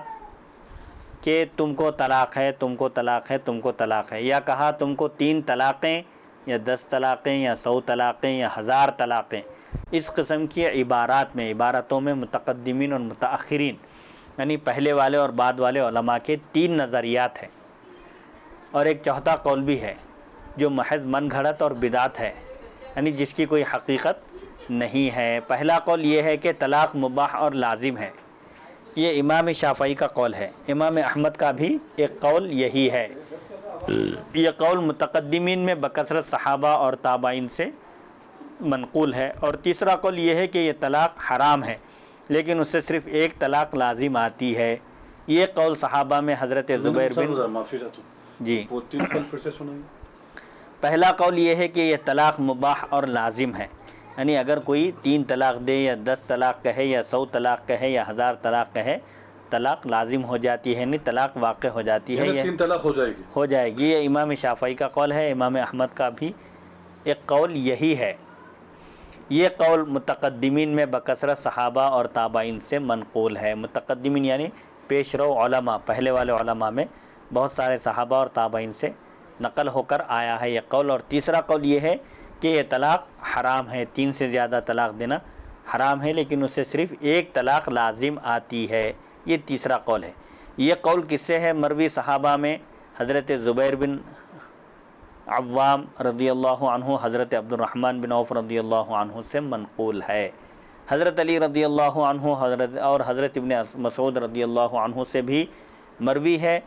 کہ تم کو طلاق ہے، تم کو طلاق ہے، تم کو طلاق ہے، یا کہا تم کو 3 طلاقیں یا 10 طلاقیں یا 100 طلاقیں یا 1000 طلاقیں، اس قسم کی عبارتوں میں متقدمین اور متاخرین یعنی پہلے والے اور بعد والے علماء کے 3 نظریات ہیں، اور ایک چوتھا قول بھی ہے جو محض من گھڑت اور بدعت ہے، یعنی جس کی کوئی حقیقت نہیں ہے. پہلا قول یہ ہے کہ طلاق مباح اور لازم ہے، یہ امام شافعی کا قول ہے. امام احمد کا بھی ایک قول یہی ہے، یہ قول متقدمین میں بکثرت صحابہ اور تابعین سے منقول ہے. اور تیسرا قول یہ ہے کہ یہ طلاق حرام ہے، لیکن اس سے صرف 1 طلاق لازم آتی ہے. یہ قول صحابہ میں حضرت زبیر بن جی وہ 3 قول پھر سے سنائیے. پہلا قول یہ ہے کہ یہ طلاق مباح اور لازم ہے، یعنی اگر کوئی 3 طلاق دے یا 10 طلاق کہے یا 100 طلاق کہے یا 1000 طلاق کہے، طلاق لازم ہو جاتی ہے، یعنی طلاق واقع ہو جاتی ہے، 3 طلاق ہو جائے گی. یہ امام شافعی کا قول ہے. امام احمد کا بھی ایک قول یہی ہے. یہ قول متقدمین میں بکثرت صحابہ اور تابعین سے منقول ہے. متقدمین یعنی پیش رو علماء، پہلے والے علماء میں بہت سارے صحابہ اور تابعین سے نقل ہو کر آیا ہے یہ قول. اور تیسرا قول یہ ہے کہ یہ طلاق حرام ہے، 3 سے زیادہ طلاق دینا حرام ہے، لیکن اس سے صرف 1 طلاق لازم آتی ہے. یہ تیسرا قول ہے. یہ قول کس سے ہے؟ مروی صحابہ میں حضرت زبیر بن عوام رضی اللہ عنہ، حضرت عبد الرحمن بن عوف رضی اللہ عنہ سے منقول ہے. حضرت علی رضی اللہ عنہ اور حضرت ابن مسعود رضی اللہ عنہ سے بھی مروی ہے،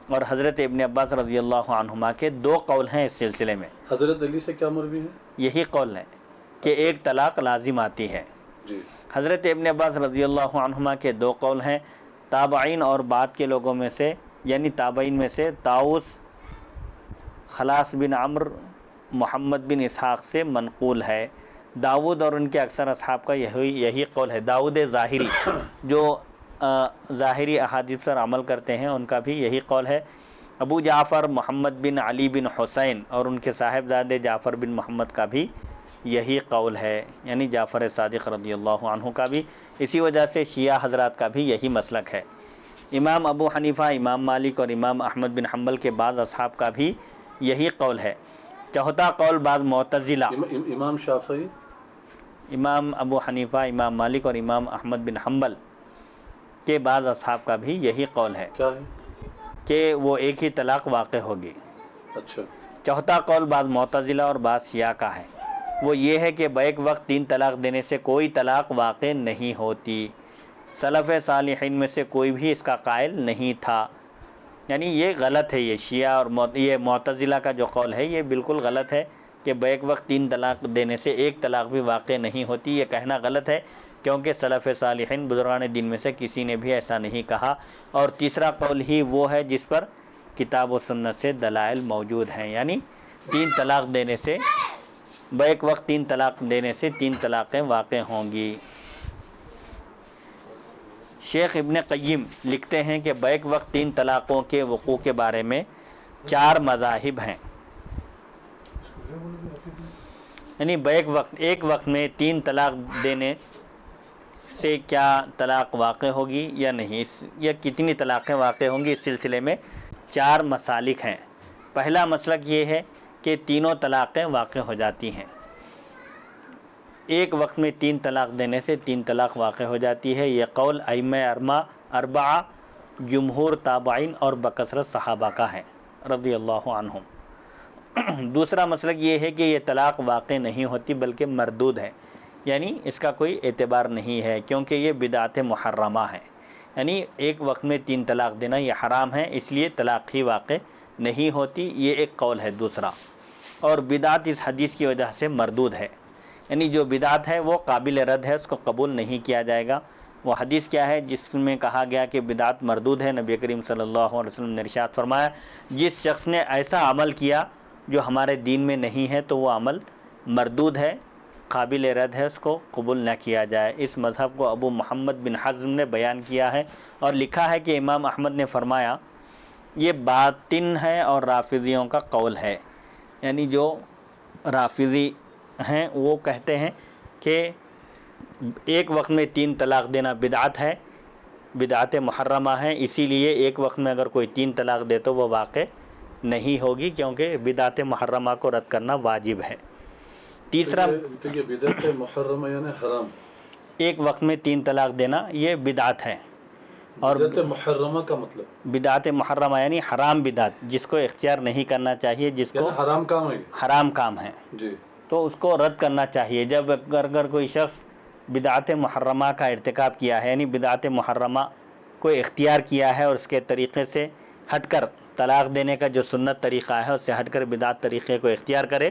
اور حضرت ابن عباس رضی اللہ عنہما کے 2 قول ہیں اس سلسلے میں. حضرت علی سے کیا مروی ہے؟ یہی قول ہے کہ 1 طلاق لازم آتی ہے. جی. حضرت ابن عباس رضی اللہ عنہما کے 2 قول ہیں. تابعین اور بعد کے لوگوں میں سے یعنی تابعین میں سے طاؤس، خلاص بن عمر، محمد بن اسحاق سے منقول ہے. داود اور ان کے اکثر اصحاب کا یہی قول ہے. داود ظاہری جو ظاہری احادیث پر عمل کرتے ہیں ان کا بھی یہی قول ہے. ابو جعفر محمد بن علی بن حسین اور ان کے صاحبزادے جعفر بن محمد کا بھی یہی قول ہے، یعنی جعفر صادق رضی اللہ عنہ کا بھی. اسی وجہ سے شیعہ حضرات کا بھی یہی مسلک ہے. امام ابو حنیفہ، امام مالک اور امام احمد بن حنبل کے بعض اصحاب کا بھی یہی قول ہے. چوتھا قول بعض معتزلہ، امام شافعی، امام ابو حنیفہ، امام مالک اور امام احمد بن حنبل کے بعض اصحاب کا بھی یہی قول ہے کیا ہے کہ وہ 1 ہی طلاق واقع ہوگی. اچھا. چوتھا قول بعض معتزلہ اور بعض شیعہ کا ہے، وہ یہ ہے کہ بیک وقت 3 طلاق دینے سے کوئی طلاق واقع نہیں ہوتی. سلف صالحین میں سے کوئی بھی اس کا قائل نہیں تھا. یعنی یہ غلط ہے. یہ شیعہ اور یہ معتزلہ کا جو قول ہے یہ بالکل غلط ہے کہ بیک وقت 3 طلاق دینے سے 1 طلاق بھی واقع نہیں ہوتی. یہ کہنا غلط ہے کیونکہ سلف صالحین بزرگان دین میں سے کسی نے بھی ایسا نہیں کہا. اور تیسرا قول ہی وہ ہے جس پر کتاب و سنت سے دلائل موجود ہیں، یعنی 3 طلاق دینے سے بیک وقت 3 طلاق دینے سے 3 طلاقیں واقع ہوں گی. شیخ ابن قیم لکھتے ہیں کہ بیک وقت 3 طلاقوں کے وقوع کے بارے میں 4 مذاہب ہیں. یعنی ایک وقت میں 3 طلاق دینے سے کیا طلاق واقع ہوگی یا نہیں، یا کتنی طلاقیں واقع ہوں گی، اس سلسلے میں 4 مسالک ہیں۔ پہلا مسلک یہ ہے کہ تینوں طلاقیں واقع ہو جاتی ہیں، ایک وقت میں 3 طلاق دینے سے 3 طلاق واقع ہو جاتی ہے۔ یہ قول ائمہ اربعہ، جمہور تابعین اور بکثرت صحابہ کا ہے رضی اللہ عنہم۔ دوسرا مسلک یہ ہے کہ یہ طلاق واقع نہیں ہوتی بلکہ مردود ہے، یعنی اس کا کوئی اعتبار نہیں ہے کیونکہ یہ بدعت محرمہ ہے، یعنی ایک وقت میں 3 طلاق دینا یہ حرام ہے، اس لیے طلاق ہی واقع نہیں ہوتی، یہ ایک قول ہے دوسرا۔ اور بدعت اس حدیث کی وجہ سے مردود ہے، یعنی جو بدعت ہے وہ قابل رد ہے، اس کو قبول نہیں کیا جائے گا۔ وہ حدیث کیا ہے جس میں کہا گیا کہ بدعت مردود ہے؟ نبی کریم صلی اللہ علیہ وسلم نے ارشاد فرمایا، جس شخص نے ایسا عمل کیا جو ہمارے دین میں نہیں ہے تو وہ عمل مردود ہے، قابل رد ہے، اس کو قبول نہ کیا جائے۔ اس مذہب کو ابو محمد بن حزم نے بیان کیا ہے اور لکھا ہے کہ امام احمد نے فرمایا یہ باطن ہے اور رافضیوں کا قول ہے، یعنی جو رافضی ہیں وہ کہتے ہیں کہ ایک وقت میں 3 طلاق دینا بدعت ہے، بدعت محرمہ ہے، اسی لیے ایک وقت میں اگر کوئی 3 طلاق دے تو وہ واقع نہیں ہوگی کیونکہ بدعت محرمہ کو رد کرنا واجب ہے۔ تیسرا، تو یہ بدعت محرمہ یعنی حرام، ایک وقت میں 3 طلاق دینا یہ بدعت ہے، اور بدعت محرمہ کا مطلب بدعت محرمہ یعنی حرام بدعت، جس کو اختیار نہیں کرنا چاہیے، جس کو یعنی حرام کام ہے حرام کام ہے جی، تو اس کو رد کرنا چاہیے۔ جب اگر کوئی شخص بدعت محرمہ کا ارتکاب کیا ہے، یعنی بدعت محرمہ کو اختیار کیا ہے اور اس کے طریقے سے ہٹ کر طلاق دینے کا جو سنت طریقہ ہے اس سے ہٹ کر بدعت طریقے کو اختیار کرے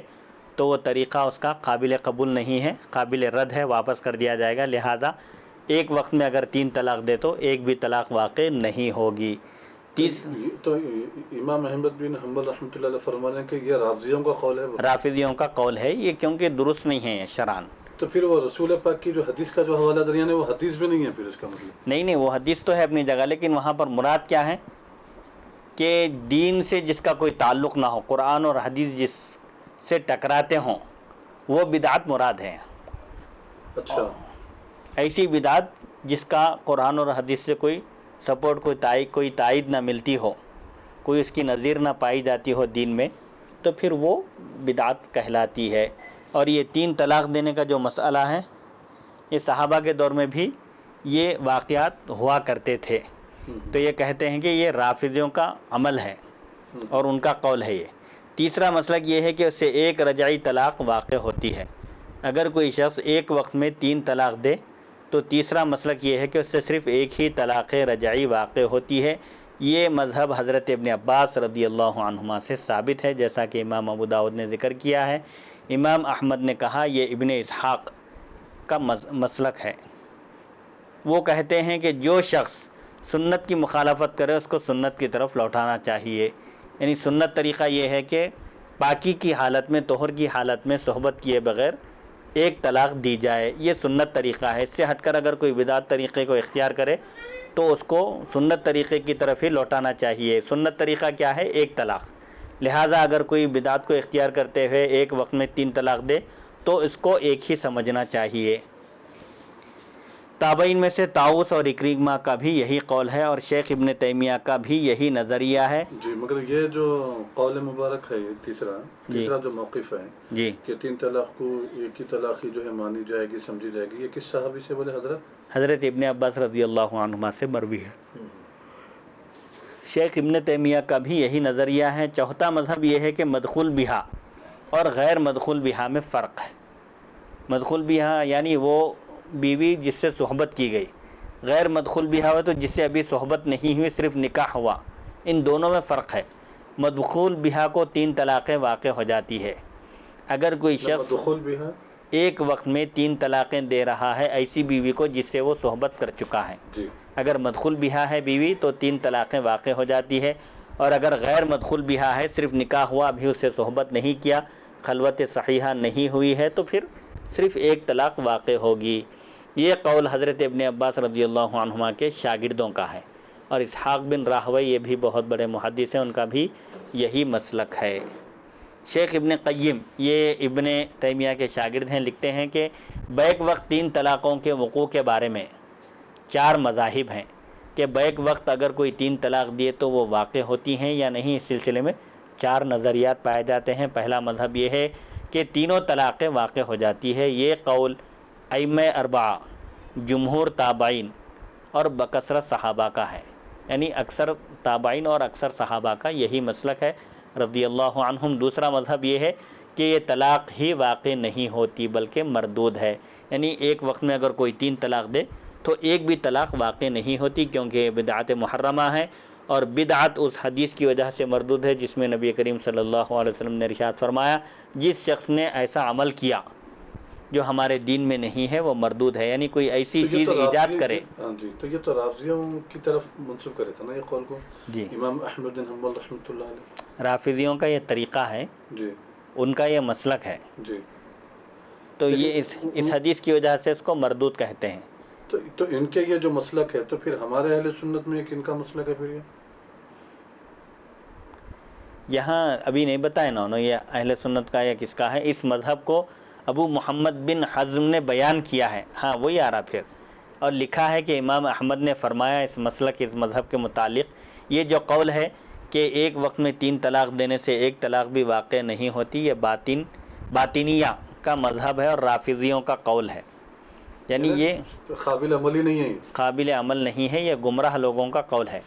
تو وہ طریقہ اس کا قابل قبول نہیں ہے، قابل رد ہے، واپس کر دیا جائے گا۔ لہذا ایک وقت میں اگر 3 طلاق دے تو ایک بھی طلاق واقع نہیں ہوگی۔ تو امام احمد بن حنبل رحمۃ اللہ علیہ فرما رہے ہیں کہ یہ رافضیوں کا قول ہے، رافضیوں کا قول ہے یہ، کیونکہ درست نہیں ہے شرعاً۔ تو پھر وہ رسول پاک کی جو حدیث کا جو حوالہ دریا ہے وہ حدیث بھی نہیں ہے پھر اس کا مطلب؟ نہیں، وہ حدیث تو ہے اپنی جگہ، لیکن وہاں پر مراد کیا ہے کہ دین سے جس کا کوئی تعلق نہ ہو، قرآن اور حدیث جس سے ٹکراتے ہوں وہ بدعت مراد ہے۔ اچھا، ایسی بدعت جس کا قرآن اور حدیث سے کوئی سپورٹ، کوئی تائید نہ ملتی ہو، کوئی اس کی نظیر نہ پائی جاتی ہو دین میں، تو پھر وہ بدعت کہلاتی ہے۔ اور یہ 3 طلاق دینے کا جو مسئلہ ہے یہ صحابہ کے دور میں بھی یہ واقعات ہوا کرتے تھے، تو یہ کہتے ہیں کہ یہ رافضیوں کا عمل ہے اور ان کا قول ہے یہ۔ تیسرا مسلک یہ ہے کہ اس سے ایک رجعی طلاق واقع ہوتی ہے، اگر کوئی شخص ایک وقت میں 3 طلاق دے تو تیسرا مسلک یہ ہے کہ اس سے صرف ایک ہی طلاق رجعی واقع ہوتی ہے۔ یہ مذہب حضرت ابن عباس رضی اللہ عنہما سے ثابت ہے، جیسا کہ امام ابو داؤد نے ذکر کیا ہے۔ امام احمد نے کہا یہ ابن اسحاق کا مسلک ہے، وہ کہتے ہیں کہ جو شخص سنت کی مخالفت کرے اس کو سنت کی طرف لوٹانا چاہیے، یعنی سنت طریقہ یہ ہے کہ پاکی کی حالت میں، طہر کی حالت میں صحبت کیے بغیر ایک طلاق دی جائے، یہ سنت طریقہ ہے۔ اس سے ہٹ کر اگر کوئی بدعت طریقے کو اختیار کرے تو اس کو سنت طریقے کی طرف ہی لوٹانا چاہیے۔ سنت طریقہ کیا ہے؟ ایک طلاق، لہٰذا اگر کوئی بدعت کو اختیار کرتے ہوئے ایک وقت میں 3 طلاق دے تو اس کو ایک ہی سمجھنا چاہیے۔ تابعین میں سے طاؤس اور اکریمہ کا بھی یہی قول ہے اور شیخ ابن تیمیہ کا بھی یہی نظریہ ہے۔ جی، مگر یہ جو قول مبارک ہے، یہ تیسرا جو موقف ہے جی کہ 3 طلاق کو ایک ہی طلاق ہی جو ہے مانی جائے گی، سمجھی جائے گی، یہ کس صحابی سے بولے؟ حضرت ابن عباس رضی اللہ عنہما سے مروی ہے۔ شیخ ابن تیمیہ کا بھی یہی نظریہ ہے۔ چوتھا مذہب یہ ہے کہ مدخول بہا اور غیر مدخول بہا میں فرق ہے۔ مدخول بہا یعنی وہ بیوی جس سے صحبت کی گئی، غیر مدخول بہا ہو تو جس سے ابھی صحبت نہیں ہوئی، صرف نکاح ہوا، ان دونوں میں فرق ہے۔ مدخول بہا کو 3 طلاقیں واقع ہو جاتی ہے۔ اگر کوئی شخص مدخول بہا ایک وقت میں 3 طلاقیں دے رہا ہے ایسی بیوی کو جس سے وہ صحبت کر چکا ہے، جی، اگر مدخول بہا ہے بیوی تو 3 طلاقیں واقع ہو جاتی ہے، اور اگر غیر مدخول بہا ہے، صرف نکاح ہوا، ابھی اس سے صحبت نہیں کیا، خلوت صحیحہ نہیں ہوئی ہے، تو پھر صرف ایک طلاق واقع ہوگی۔ یہ قول حضرت ابن عباس رضی اللہ عنہما کے شاگردوں کا ہے، اور اسحاق بن راہوی یہ بھی بہت بڑے محدث ہیں، ان کا بھی یہی مسلک ہے۔ شیخ ابن قیم یہ ابن تیمیہ کے شاگرد ہیں، لکھتے ہیں کہ بیک وقت 3 طلاقوں کے وقوع کے بارے میں 4 مذاہب ہیں کہ بیک وقت اگر کوئی 3 طلاق دیے تو وہ واقع ہوتی ہیں یا نہیں۔ اس سلسلے میں 4 نظریات پائے جاتے ہیں۔ پہلا مذہب یہ ہے کہ تینوں طلاقیں واقع ہو جاتی ہے۔ یہ قول ائمہ 4 جمہور تابعین اور بکثرت صحابہ کا ہے، یعنی اکثر تابعین اور اکثر صحابہ کا یہی مسلک ہے رضی اللہ عنہم۔ دوسرا مذہب یہ ہے کہ یہ طلاق ہی واقع نہیں ہوتی بلکہ مردود ہے، یعنی ایک وقت میں اگر کوئی 3 طلاق دے تو ایک بھی طلاق واقع نہیں ہوتی، کیونکہ یہ بدعت محرمہ ہے، اور بدعت اس حدیث کی وجہ سے مردود ہے جس میں نبی کریم صلی اللہ علیہ وسلم نے ارشاد فرمایا جس شخص نے ایسا عمل کیا جو ہمارے دین میں نہیں ہے وہ مردود ہے، یعنی کوئی ایسی چیز ایجاد کرے۔ ہاں جی، تو یہ تو رافضیوں کی طرف منسوب کرے تھا نا یہ قول کو، جی، امام احمد بن حنبل رحمۃ اللہ علیہ۔ رافضیوں کا یہ طریقہ ہے، جی ان کا یہ مسلک ہے، جی، تو یہ اس حدیث کی وجہ سے اس کو مردود کہتے ہیں۔ تو ان کے یہ جو مسلک ہے تو پھر ہمارے اہل سنت میں کن کا مسلک ہے پھر یہ؟ یہاں ابھی نہیں بتایا نا یہ اہل سنت کا یا کس کا ہے۔ اس مذہب کو ابو محمد بن حزم نے بیان کیا ہے، ہاں وہی آ رہا پھر، اور لکھا ہے کہ امام احمد نے فرمایا اس مسلک اس مذہب کے متعلق یہ جو قول ہے کہ ایک وقت میں 3 طلاق دینے سے ایک طلاق بھی واقع نہیں ہوتی، یہ باطنیہ کا مذہب ہے اور رافضیوں کا قول ہے، یعنی یہ قابل عمل ہی نہیں ہے، قابل عمل نہیں ہے، یہ گمراہ لوگوں کا قول ہے۔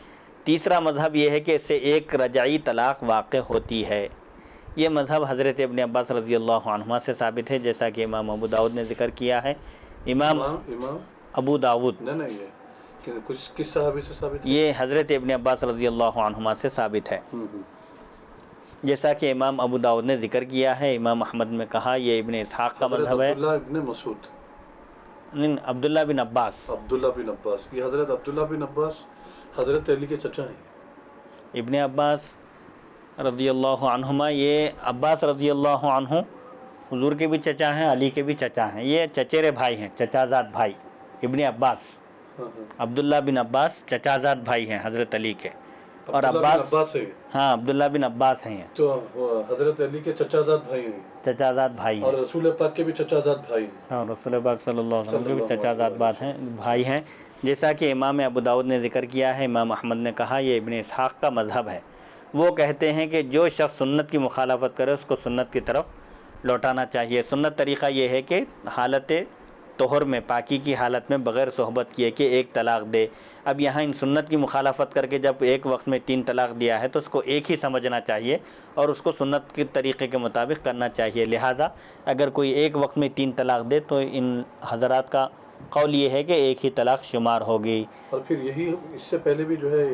تیسرا مذہب یہ ہے کہ اس سے ایک رجعی طلاق واقع ہوتی ہے۔ یہ مذہب حضرت ابن عباس رضی اللہ عنہما سے ثابت ہے، جیسا کہ امام ابو داؤد نے ذکر کیا ہے۔ امام ابو داؤد یہ کس صحابی سے ثابت ہے؟ یہ حضرت ابن عباس رضی اللہ عنہما سے ثابت ہے، جیسا کہ امام ابو داؤد نے ذکر کیا ہے۔ امام احمد نے کہا یہ ابن اسحاق کا مذہب ہے۔ عبداللہ ابن مسعود، عبداللہ بن عباس، یہ حضرت عبداللہ بن عباس حضرت علی کے چچا ہیں۔ ابن عباس رضی اللہ عنہما، یہ عباس رضی اللہ عنہ حضور کے بھی چچا ہیں، علی کے بھی چچا ہیں، یہ چچیرے بھائی ہیں، چچا زاد بھائی۔ ابن عباس، عبداللہ بن عباس چچا زاد بھائی ہیں حضرت علی کے، اور عباس ہاں عبداللہ بن عباس ہیں، تو حضرت علی کے چچا زاد بھائی ہیں، چچا زاد بھائی ہیں، اور رسول پاک کے بھی چچا زاد بھائی ہیں، ہاں رسول پاک صلی اللہ علیہ وسلم کے بھی چچا زاد بھائی ہیں، جیسا کہ امام ابو داؤد نے ذکر کیا ہے۔ امام احمد نے کہا یہ ابن اسحاق کا مذہب ہے۔ وہ کہتے ہیں کہ جو شخص سنت کی مخالفت کرے اس کو سنت کی طرف لوٹانا چاہیے۔ سنت طریقہ یہ ہے کہ حالت طہر میں، پاکی کی حالت میں بغیر صحبت کیے کہ ایک طلاق دے۔ اب یہاں ان سنت کی مخالفت کر کے جب ایک وقت میں 3 طلاق دیا ہے تو اس کو ایک ہی سمجھنا چاہیے اور اس کو سنت کے طریقے کے مطابق کرنا چاہیے۔ لہٰذا اگر کوئی ایک وقت میں 3 طلاق دے تو ان حضرات کا قول یہ ہے کہ ایک ہی طلاق شمار ہوگی۔ اور پھر یہی اس سے پہلے بھی جو ہے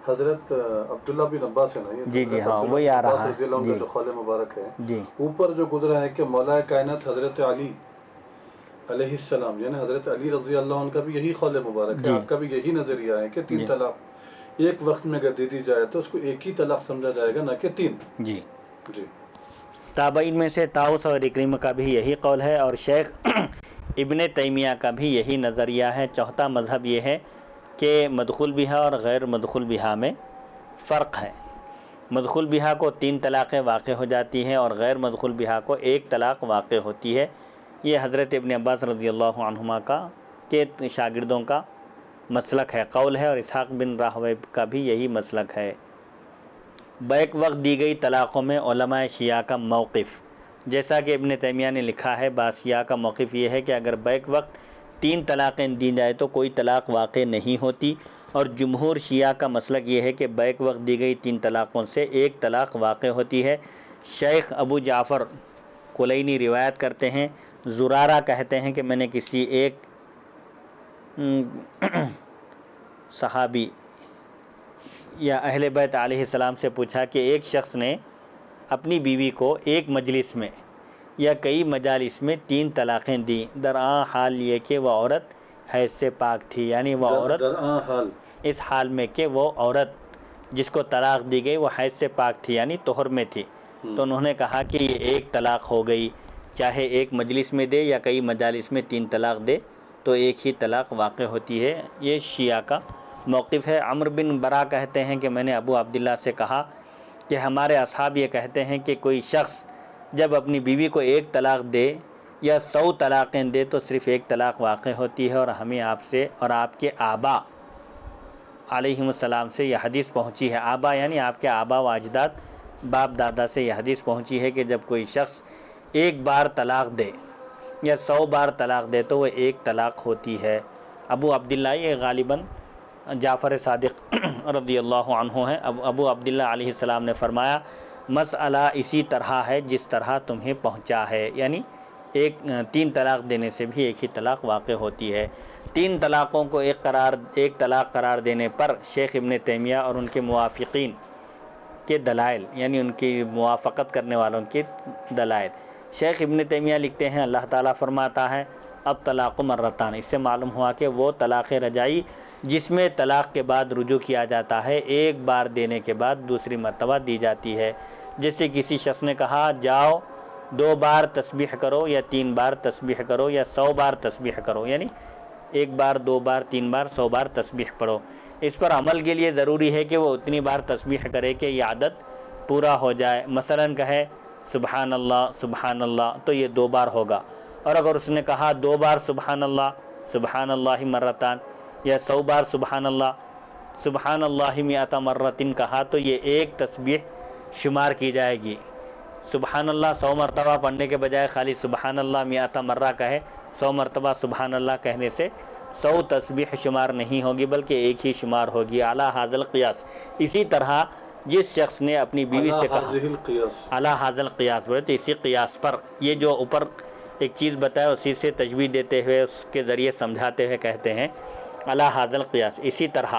حضرت عبداللہ بن عباس ہے نا، جی جی ہاں وہی آ رہا رضی اللہ عنہ کا جو قول مبارک ہے، جی، اوپر جو گزرا ہے کہ مولا کائنات حضرت علی علیہ السلام، یعنی حضرت علی رضی اللہ عنہ کا بھی یہی قول مبارک ہے، آپ کا بھی یہی نظریہ ہے کہ 3 طلاق ایک وقت میں اگر دے دی جائے تو اس کو ایک ہی طلاق سمجھا جائے گا، نہ کہ 3۔ جی جی، تابعین میں سے طاؤس اور اکرمہ کا بھی یہی قول ہے، اور شیخ ابن تیمیہ کا بھی یہی نظریہ ہے۔ چوتھا مذہب یہ ہے کہ مدخول بہا اور غیر مدخول بہا میں فرق ہے۔ مدخول بہا کو 3 طلاقیں واقع ہو جاتی ہیں اور غیر مدخول بہا کو 1 طلاق واقع ہوتی ہے۔ یہ حضرت ابن عباس رضی اللہ عنہما کے شاگردوں کا مسلک ہے، قول ہے، اور اسحاق بن راہویہ کا بھی یہی مسلک ہے۔ بیک وقت دی گئی طلاقوں میں علماء شیعہ کا موقف، جیسا کہ ابن تیمیہ نے لکھا ہے، بعض شیعہ کا موقف یہ ہے کہ اگر بیک وقت 3 طلاقیں دی جائے تو کوئی طلاق واقع نہیں ہوتی، اور جمہور شیعہ کا مسلک یہ ہے کہ بیک وقت دی گئی 3 طلاقوں سے 1 طلاق واقع ہوتی ہے۔ شیخ ابو جعفر کلینی روایت کرتے ہیں، زرارہ کہتے ہیں کہ میں نے کسی ایک صحابی یا اہل بیت علیہ السلام سے پوچھا کہ ایک شخص نے اپنی بیوی کو ایک مجلس میں یا کئی مجالس میں 3 طلاقیں دیں، درآں حال یہ کہ وہ عورت حیض سے پاک تھی، یعنی وہ عورت اس حال میں کہ وہ عورت جس کو طلاق دی گئی وہ حیض سے پاک تھی، یعنی طہر میں تھی۔ تو انہوں نے کہا کہ یہ 1 طلاق ہو گئی، چاہے ایک مجلس میں دے یا کئی مجالس میں 3 طلاق دے تو ایک ہی طلاق واقع ہوتی ہے۔ یہ شیعہ کا موقف ہے۔ عمرو بن برا کہتے ہیں کہ میں نے ابو عبداللہ سے کہا کہ ہمارے اصحاب یہ کہتے ہیں کہ کوئی شخص جب اپنی بیوی کو ایک طلاق دے یا 100 طلاقیں دے تو صرف ایک طلاق واقع ہوتی ہے، اور ہمیں آپ سے اور آپ کے آبا علیہم السلام سے یہ حدیث پہنچی ہے۔ آبا یعنی آپ کے آبا و اجداد، باپ دادا سے یہ حدیث پہنچی ہے کہ جب کوئی شخص ایک بار طلاق دے یا 100 بار طلاق دے تو وہ ایک طلاق ہوتی ہے۔ ابو عبداللہ، یہ غالباً جعفر صادق رضی اللہ عنہ ہیں، ابو عبداللہ علیہ السلام نے فرمایا مسئلہ اسی طرح ہے جس طرح تمہیں پہنچا ہے، یعنی 3 طلاق دینے سے بھی ایک ہی طلاق واقع ہوتی ہے۔ 3 طلاقوں کو ایک طلاق قرار دینے پر شیخ ابن تیمیہ اور ان کے موافقین کے دلائل، یعنی ان کی موافقت کرنے والوں کے دلائل، شیخ ابن تیمیہ لکھتے ہیں اللہ تعالیٰ فرماتا ہے الطلاق مرتان، اس سے معلوم ہوا کہ وہ طلاق رجعی جس میں طلاق کے بعد رجوع کیا جاتا ہے، ایک بار دینے کے بعد دوسری مرتبہ دی جاتی ہے۔ جیسے کسی شخص نے کہا جاؤ 2 بار تسبیح کرو یا 3 بار تسبیح کرو یا 100 بار تسبیح کرو، یعنی 1 بار 2 بار 3 بار 100 بار تسبیح پڑھو۔ اس پر عمل کے لیے ضروری ہے کہ وہ اتنی بار تسبیح کرے کہ یہ عدد پورا ہو جائے۔ مثلا کہے سبحان اللہ تو یہ 2 بار ہوگا، اور اگر اس نے کہا 2 بار سبحان اللہ مرتان یا 100 بار سبحان اللہ مئۃ مرتن کہا تو یہ ایک تسبیح شمار کی جائے گی۔ سبحان اللہ 100 مرتبہ پڑھنے کے بجائے خالی سبحان اللہ مئۃ مرہ کہے، 100 مرتبہ سبحان اللہ کہنے سے 100 تسبیح شمار نہیں ہوگی بلکہ ایک ہی شمار ہوگی۔ اعلیٰ حاضل قیاس، اسی طرح جس شخص نے اپنی بیوی سے کہا اعلیٰ حاضل قیاس بولے تو اسی قیاس پر، یہ جو اوپر ایک چیز بتایا اسی سے تشبیہ دیتے ہوئے اس کے ذریعے سمجھاتے ہوئے کہتے ہیں اعلیٰ حاضل قیاس، اسی طرح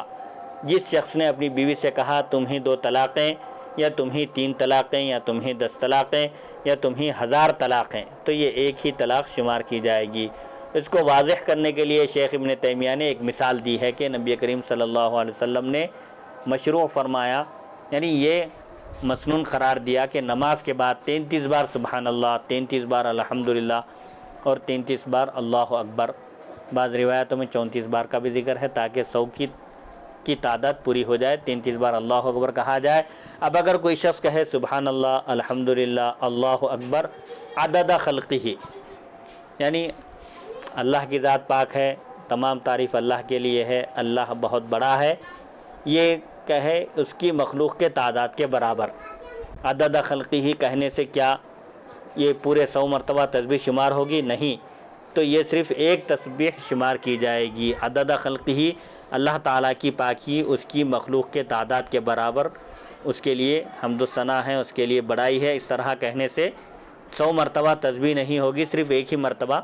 جس شخص نے اپنی بیوی سے کہا تمہیں 2 طلاقیں یا تمہیں 3 طلاقیں یا تمہیں 10 طلاقیں یا تمہیں 1000 طلاقیں تو یہ ایک ہی طلاق شمار کی جائے گی۔ اس کو واضح کرنے کے لیے شیخ ابن تیمیہ نے ایک مثال دی ہے کہ نبی کریم صلی اللہ علیہ وسلم نے مشروع فرمایا، یعنی یہ مسنون قرار دیا کہ نماز کے بعد 33 بار سبحان اللہ، 33 بار الحمدللہ اور 33 بار اللہ اکبر، بعض روایتوں میں 34 بار کا بھی ذکر ہے تاکہ 100 کی تعداد پوری ہو جائے، 33 بار اللہ اکبر کہا جائے۔ اب اگر کوئی شخص کہے سبحان اللہ الحمدللہ اللہ اکبر عدد خلقہ، یعنی اللہ کی ذات پاک ہے، تمام تعریف اللہ کے لیے ہے، اللہ بہت بڑا ہے، یہ کہے اس کی مخلوق کے تعداد کے برابر، عدد خلقہ کہنے سے کیا یہ پورے 100 مرتبہ تسبیح شمار ہوگی؟ نہیں، تو یہ صرف ایک تسبیح شمار کی جائے گی۔ عدد خلقہ اللہ تعالیٰ کی پاکی اس کی مخلوق کے تعداد کے برابر، اس کے لیے حمد و ثنا ہے، اس کے لیے بڑائی ہے، اس طرح کہنے سے 100 مرتبہ تسبیح نہیں ہوگی، صرف ایک ہی مرتبہ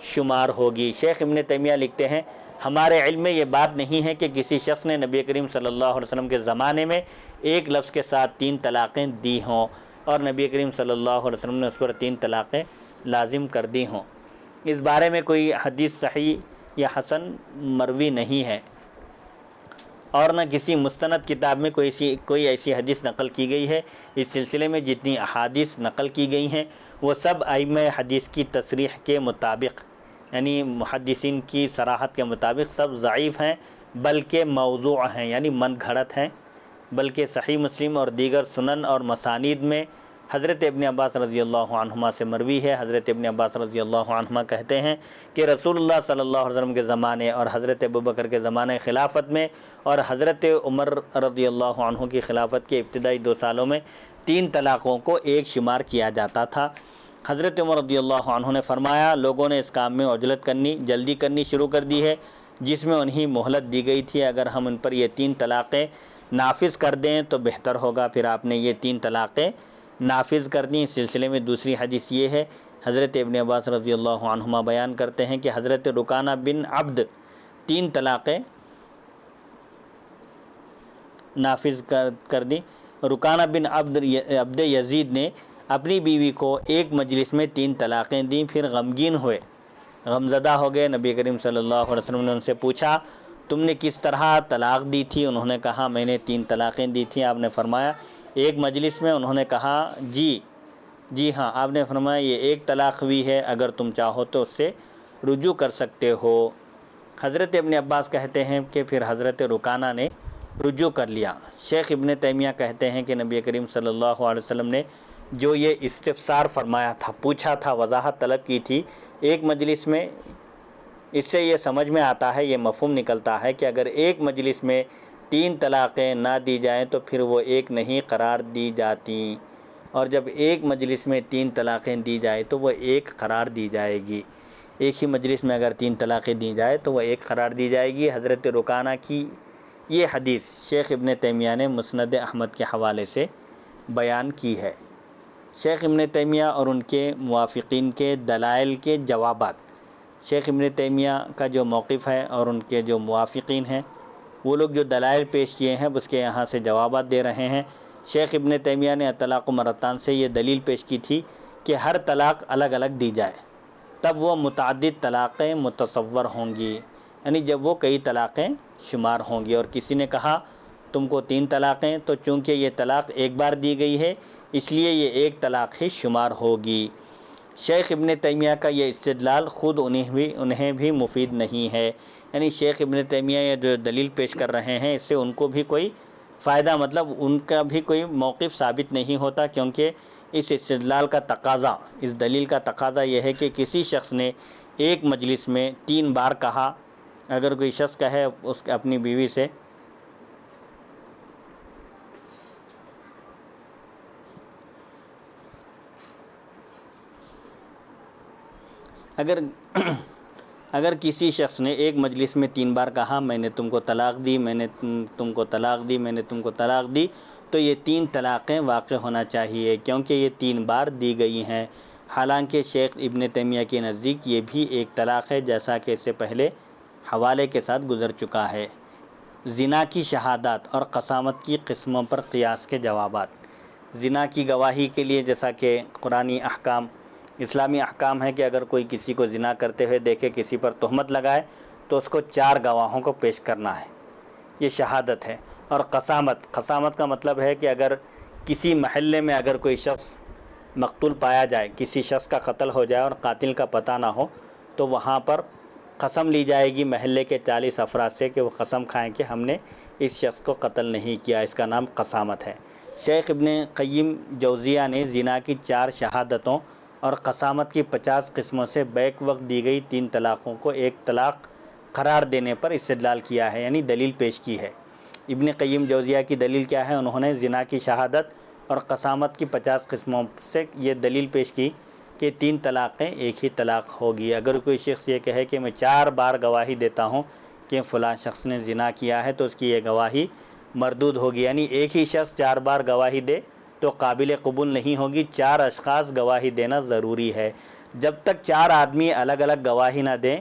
شمار ہوگی۔ شیخ ابن تیمیہ لکھتے ہیں ہمارے علم میں یہ بات نہیں ہے کہ کسی شخص نے نبی کریم صلی اللہ علیہ وسلم کے زمانے میں ایک لفظ کے ساتھ 3 طلاقیں دی ہوں اور نبی کریم صلی اللہ علیہ وسلم نے اس پر 3 طلاقیں لازم کر دی ہوں۔ اس بارے میں کوئی حدیث صحیح یا حسن مروی نہیں ہے، اور نہ کسی مستند کتاب میں کوئی ایسی حدیث نقل کی گئی ہے۔ اس سلسلے میں جتنی احادیث نقل کی گئی ہیں وہ سب ائمہ حدیث کی تصریح کے مطابق، یعنی محدثین کی صراحت کے مطابق سب ضعیف ہیں، بلکہ موضوع ہیں، یعنی من گھڑت ہیں، بلکہ صحیح مسلم اور دیگر سنن اور مسانید میں حضرت ابن عباس رضی اللہ عنہما سے مروی ہے۔ حضرت ابن عباس رضی اللہ عنہما کہتے ہیں کہ رسول اللہ صلی اللہ علیہ وسلم کے زمانے اور حضرت ابوبکر کے زمانے خلافت میں اور حضرت عمر رضی اللہ عنہ کی خلافت کے ابتدائی 2 سالوں میں 3 طلاقوں کو ایک شمار کیا جاتا تھا۔ حضرت عمر رضی اللہ عنہ نے فرمایا لوگوں نے اس کام میں جلدی کرنی شروع کر دی ہے جس میں انہیں مہلت دی گئی تھی، اگر ہم ان پر یہ 3 طلاقیں نافذ کر دیں تو بہتر ہوگا۔ پھر آپ نے یہ 3 طلاقیں نافذ کر دیں۔ اس سلسلے میں دوسری حدیث یہ ہے، حضرت ابن عباس رضی اللہ عنہما بیان کرتے ہیں کہ حضرت رکانہ بن عبد 3 طلاقیں نافذ کر دیں۔ رکانہ بن عبد یزید نے اپنی بیوی کو ایک مجلس میں 3 طلاقیں دیں، پھر غمگین ہوئے، غمزدہ ہو گئے۔ نبی کریم صلی اللہ علیہ وسلم نے ان سے پوچھا تم نے کس طرح طلاق دی تھی؟ انہوں نے کہا میں نے 3 طلاقیں دی تھیں۔ آپ نے فرمایا ایک مجلس میں؟ انہوں نے کہا جی ہاں۔ آپ نے فرمایا یہ ایک طلاق ہوئی ہے، اگر تم چاہو تو اس سے رجوع کر سکتے ہو۔ حضرت ابن عباس کہتے ہیں کہ پھر حضرت رکانہ نے رجوع کر لیا۔ شیخ ابن تیمیہ کہتے ہیں کہ نبی کریم صلی اللہ علیہ وسلم نے جو یہ استفسار فرمایا تھا، پوچھا تھا، وضاحت طلب کی تھی ایک مجلس میں، اس سے یہ سمجھ میں آتا ہے، یہ مفہوم نکلتا ہے کہ اگر ایک مجلس میں 3 طلاقیں نہ دی جائیں تو پھر وہ ایک نہیں قرار دی جاتی، اور جب ایک مجلس میں 3 طلاقیں دی جائیں تو وہ ایک قرار دی جائے گی۔ ایک ہی مجلس میں اگر 3 طلاقیں دی جائے تو وہ ایک قرار دی جائے گی۔ حضرت رکانہ کی یہ حدیث شیخ ابن تیمیہ نے مسند احمد کے حوالے سے بیان کی ہے۔ شیخ ابن تیمیہ اور ان کے موافقین کے دلائل کے جوابات، شیخ ابن تیمیہ کا جو موقف ہے اور ان کے جو موافقین ہیں وہ لوگ جو دلائل پیش کیے ہیں اس کے یہاں سے جوابات دے رہے ہیں۔ شیخ ابن تیمیہ نے الطلاق مرتان سے یہ دلیل پیش کی تھی کہ ہر طلاق الگ الگ دی جائے تب وہ متعدد طلاقیں متصور ہوں گی، یعنی جب وہ کئی طلاقیں شمار ہوں گی۔ اور کسی نے کہا تم کو 3 طلاقیں، تو چونکہ یہ طلاق ایک بار دی گئی ہے اس لیے یہ ایک طلاق ہی شمار ہوگی۔ شیخ ابن تیمیہ کا یہ استدلال خود انہیں بھی مفید نہیں ہے، یعنی شیخ ابن تیمیہ یہ جو دلیل پیش کر رہے ہیں اس سے ان کو بھی کوئی فائدہ، مطلب ان کا بھی کوئی موقف ثابت نہیں ہوتا، کیونکہ اس استدلال کا تقاضا، اس دلیل کا تقاضا یہ ہے کہ کسی شخص نے ایک مجلس میں 3 بار کہا، اگر کوئی شخص کہے اپنی بیوی سے اگر کسی شخص نے ایک مجلس میں 3 بار کہا میں نے تم کو طلاق دی، میں نے تم کو طلاق دی، میں نے تم کو طلاق دی، تو یہ 3 طلاقیں واقع ہونا چاہیے، کیونکہ یہ 3 بار دی گئی ہیں۔ حالانکہ شیخ ابن تیمیہ کے نزدیک یہ بھی ایک طلاق ہے، جیسا کہ اس سے پہلے حوالے کے ساتھ گزر چکا ہے۔ زنا کی شہادات اور قسامت کی قسموں پر قیاس کے جوابات۔ زنا کی گواہی کے لیے جیسا کہ قرآنی احکام، اسلامی احکام ہے کہ اگر کوئی کسی کو زنا کرتے ہوئے دیکھے، کسی پر تہمت لگائے تو اس کو 4 گواہوں کو پیش کرنا ہے، یہ شہادت ہے۔ اور قسامت کا مطلب ہے کہ اگر کسی محلے میں اگر کوئی شخص مقتول پایا جائے، کسی شخص کا قتل ہو جائے اور قاتل کا پتہ نہ ہو، تو وہاں پر قسم لی جائے گی محلے کے 40 افراد سے کہ وہ قسم کھائیں کہ ہم نے اس شخص کو قتل نہیں کیا، اس کا نام قسامت ہے۔ شیخ ابن قیم جوزیہ نے زنا کی 4 شہادتوں اور قسامت کی 50 قسموں سے بیک وقت دی گئی 3 طلاقوں کو ایک طلاق قرار دینے پر استدلال کیا ہے، یعنی دلیل پیش کی ہے۔ ابن قیم جوزیہ کی دلیل کیا ہے؟ انہوں نے زنا کی شہادت اور قسامت کی 50 قسموں سے یہ دلیل پیش کی کہ 3 طلاقیں ایک ہی طلاق ہوگی۔ اگر کوئی شخص یہ کہے کہ میں 4 بار گواہی دیتا ہوں کہ فلاں شخص نے زنا کیا ہے، تو اس کی یہ گواہی مردود ہوگی، یعنی ایک ہی شخص 4 بار گواہی دے تو قابل قبول نہیں ہوگی، 4 اشخاص گواہی دینا ضروری ہے۔ جب تک 4 آدمی الگ الگ گواہی نہ دیں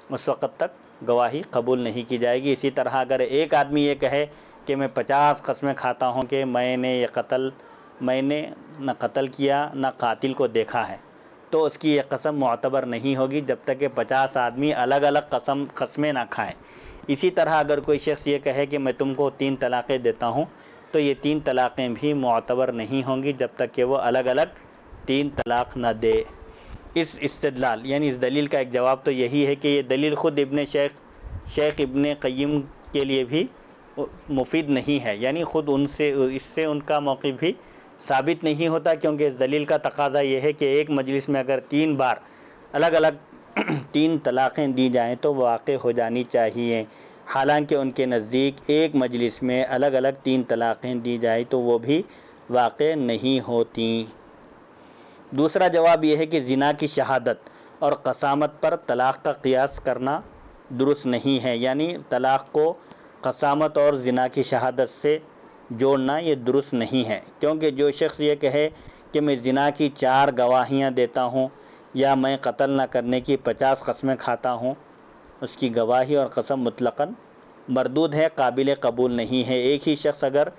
اس وقت تک گواہی قبول نہیں کی جائے گی۔ اسی طرح اگر ایک آدمی یہ کہے کہ میں 50 قسمیں کھاتا ہوں کہ میں نے نہ قتل کیا نہ قاتل کو دیکھا ہے، تو اس کی یہ قسم معتبر نہیں ہوگی جب تک کہ 50 آدمی الگ الگ قسمیں نہ کھائیں۔ اسی طرح اگر کوئی شخص یہ کہے کہ میں تم کو 3 طلاقیں دیتا ہوں، تو یہ 3 طلاقیں بھی معتبر نہیں ہوں گی جب تک کہ وہ الگ الگ 3 طلاق نہ دے۔ اس استدلال یعنی اس دلیل کا ایک جواب تو یہی ہے کہ یہ دلیل خود شیخ ابن قیم کے لیے بھی مفید نہیں ہے، یعنی خود اس سے ان کا موقف بھی ثابت نہیں ہوتا، کیونکہ اس دلیل کا تقاضا یہ ہے کہ ایک مجلس میں اگر 3 بار الگ الگ 3 طلاقیں دی جائیں تو واقع ہو جانی چاہیے۔ حالانکہ ان کے نزدیک ایک مجلس میں الگ الگ 3 طلاقیں دی جائیں تو وہ بھی واقع نہیں ہوتی۔ دوسرا جواب یہ ہے کہ زنا کی شہادت اور قسامت پر طلاق کا قیاس کرنا درست نہیں ہے، یعنی طلاق کو قسامت اور زنا کی شہادت سے جوڑنا یہ درست نہیں ہے، کیونکہ جو شخص یہ کہے کہ میں زنا کی 4 گواہیاں دیتا ہوں یا میں قتل نہ کرنے کی 50 قسمیں کھاتا ہوں، اس کی گواہی اور قسم مطلقاً مردود ہے، قابل قبول نہیں ہے۔ ایک ہی شخص اگر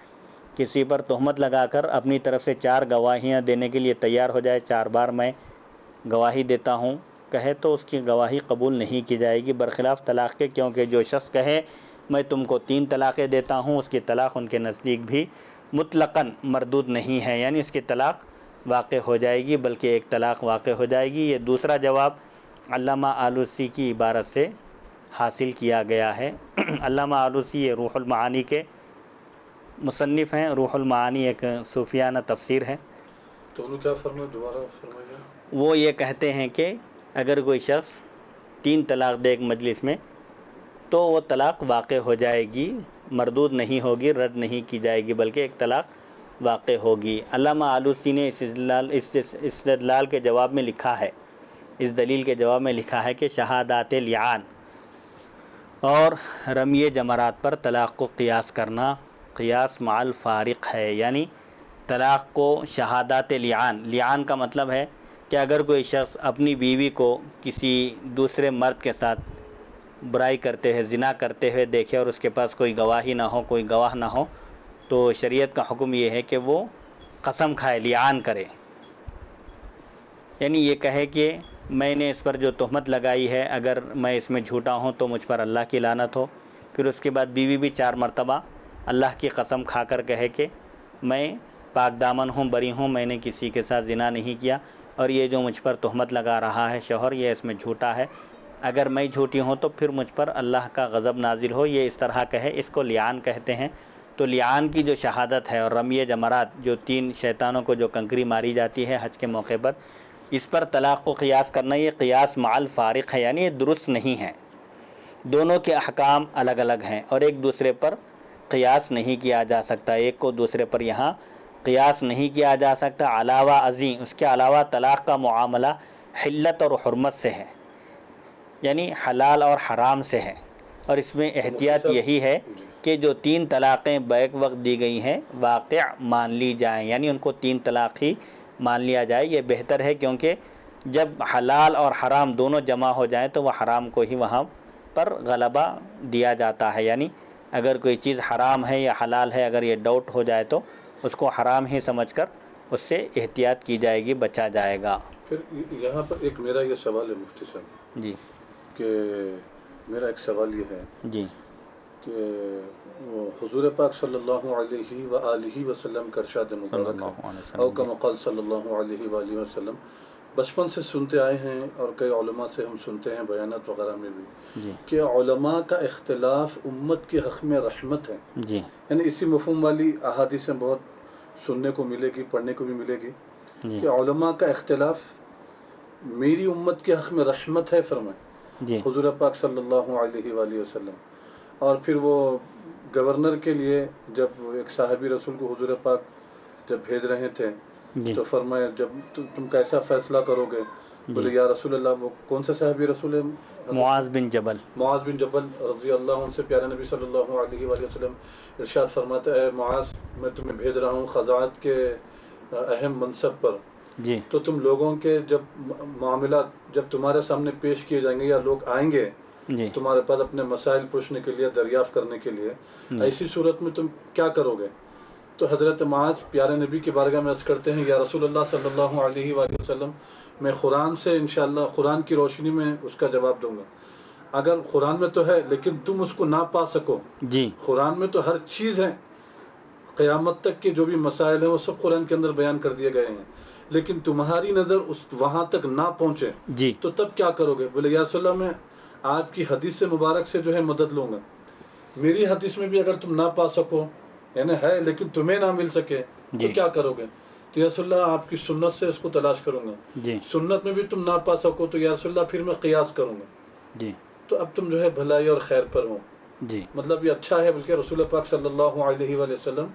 کسی پر تہمت لگا کر اپنی طرف سے 4 گواہیاں دینے کے لیے تیار ہو جائے، 4 بار میں گواہی دیتا ہوں کہے، تو اس کی گواہی قبول نہیں کی جائے گی، برخلاف طلاق کے، کیونکہ جو شخص کہے میں تم کو 3 طلاقیں دیتا ہوں، اس کی طلاق ان کے نزدیک بھی مطلقاً مردود نہیں ہے، یعنی اس کی طلاق واقع ہو جائے گی، بلکہ ایک طلاق واقع ہو جائے گی۔ یہ دوسرا جواب علامہ آلوسی کی عبارت سے حاصل کیا گیا ہے۔ علامہ آلوسی یہ روح المعانی کے مصنف ہیں، روح المعانی ایک صوفیانہ تفسیر ہے. تو انہوں نے کیا فرمایا، دوبارہ فرمائیے. وہ یہ کہتے ہیں کہ اگر کوئی شخص 3 طلاق دے ایک مجلس میں تو وہ طلاق واقع ہو جائے گی، مردود نہیں ہوگی، رد نہیں کی جائے گی، بلکہ ایک طلاق واقع ہوگی. علامہ آلوسی نے اس استدلال کے جواب میں لکھا ہے، اس دلیل کے جواب میں لکھا ہے کہ شہادات لعان اور رمی جمرات پر طلاق کو قیاس کرنا قیاس مع الفارق ہے. یعنی طلاق کو شہادات لعان کا مطلب ہے کہ اگر کوئی شخص اپنی بیوی کو کسی دوسرے مرد کے ساتھ برائی کرتے ہوئے، زنا کرتے ہوئے دیکھے اور اس کے پاس کوئی گواہی نہ ہو، کوئی گواہ نہ ہو، تو شریعت کا حکم یہ ہے کہ وہ قسم کھائے، لعان کرے. یعنی یہ کہے کہ میں نے اس پر جو تہمت لگائی ہے اگر میں اس میں جھوٹا ہوں تو مجھ پر اللہ کی لعنت ہو. پھر اس کے بعد بیوی بھی 4 مرتبہ اللہ کی قسم کھا کر کہے کہ میں پاک دامن ہوں، بری ہوں، میں نے کسی کے ساتھ زنا نہیں کیا، اور یہ جو مجھ پر تہمت لگا رہا ہے شوہر، یہ اس میں جھوٹا ہے، اگر میں جھوٹی ہوں تو پھر مجھ پر اللہ کا غضب نازل ہو. یہ اس طرح کہے، اس کو لعان کہتے ہیں. تو لعان کی جو شہادت ہے اور رمی جمرات، جو 3 شیطانوں کو جو کنکری ماری جاتی ہے حج کے موقع پر، اس پر طلاق کو قیاس کرنا یہ قیاس مع الفارق ہے. یعنی یہ درست نہیں ہے، دونوں کے احکام الگ الگ ہیں اور ایک دوسرے پر قیاس نہیں کیا جا سکتا، ایک کو دوسرے پر یہاں قیاس نہیں کیا جا سکتا. علاوہ ازیں اس کے علاوہ طلاق کا معاملہ حلت اور حرمت سے ہے، یعنی حلال اور حرام سے ہے، اور اس میں احتیاط یہی ہے کہ جو 3 طلاقیں بیک وقت دی گئی ہیں واقع مان لی جائیں، یعنی ان کو 3 طلاق ہی مان لیا جائے. یہ بہتر ہے، کیونکہ جب حلال اور حرام دونوں جمع ہو جائیں تو وہ حرام کو ہی وہاں پر غلبہ دیا جاتا ہے. یعنی اگر کوئی چیز حرام ہے یا حلال ہے، اگر یہ ڈاؤٹ ہو جائے تو اس کو حرام ہی سمجھ کر اس سے احتیاط کی جائے گی، بچا جائے گا. پھر یہاں پر ایک میرا یہ سوال ہے مفتی صاحب، جی کہ میرا ایک سوال یہ ہے جی کہ حضور پاک صلی اللہ علیہ وآلہ وسلم کا ارشاد صلی مبارک اللہ ہے، علیہ او وسلم. کما قال صلی اللہ علیہ وآلہ وسلم، بچپن سے سنتے آئے ہیں اور کئی علماء سے ہم سنتے ہیں بیانات وغیرہ میں بھی، جی کہ علماء کا اختلاف امت کے حق میں رحمت ہے. جی یعنی اسی مفہوم والی احادیثیں بہت سننے کو ملے گی، پڑھنے کو بھی ملے گی، جی کہ علماء کا اختلاف میری امت کے حق میں رحمت ہے فرمائے جی حضور پاک صلی اللہ علیہ وآلہ وسلم. اور پھر وہ گورنر کے لیے جب ایک صحابی رسول کو حضور پاک جب بھیج رہے تھے جی تو فرمایا جب تم کیسا فیصلہ کرو گے؟ بولے یا رسول اللہ، وہ کون سا صحابی رسول ہے؟ معاذ بن جبل. معاذ بن جبل رضی اللہ عنہ سے پیارے نبی صلی اللہ علیہ وآلہ وسلم ارشاد فرماتا ہے، معاذ میں تمہیں بھیج رہا ہوں خزاعت کے اہم منصب پر، جی تو تم لوگوں کے جب معاملات جب تمہارے سامنے پیش کیے جائیں گے یا لوگ آئیں گے جی تمہارے پاس اپنے مسائل پوچھنے کے لیے، دریافت کرنے کے لیے، ایسی صورت میں تم کیا کرو گے؟ تو حضرت معاذ پیارے نبی کی بارگاہ میں عرض کرتے ہیں، یا رسول اللہ صلی اللہ علیہ وآلہ وسلم، میں قرآن سے انشاءاللہ قرآن کی روشنی میں اس کا جواب دوں گا. اگر قرآن میں تو ہے لیکن تم اس کو نہ پا سکو، جی قرآن میں تو ہر چیز ہے، قیامت تک کے جو بھی مسائل ہیں وہ سب قرآن کے اندر بیان کر دیے گئے ہیں، لیکن تمہاری نظر وہاں تک نہ پہنچے جی تو تب کیا کرو گے؟ بولے یا رسول اللہ، میں آپ کی حدیث مبارک سے جو ہے مدد لوں گا. میری حدیث میں بھی اگر تم نہ پا سکو، یعنی ہے لیکن تمہیں نہ مل سکے تو جی کیا کرو گے؟ تو یا رسول اللہ، آپ کی سنت سے اس کو تلاش کروں گا. جی سنت میں بھی تم نہ پا سکو تو یا رسول اللہ پھر میں قیاس کروں گا. جی تو اب تم جو ہے بھلائی اور خیر پر ہو. جی مطلب یہ اچھا ہے، بلکہ رسول پاک صلی اللہ علیہ وآلہ وسلم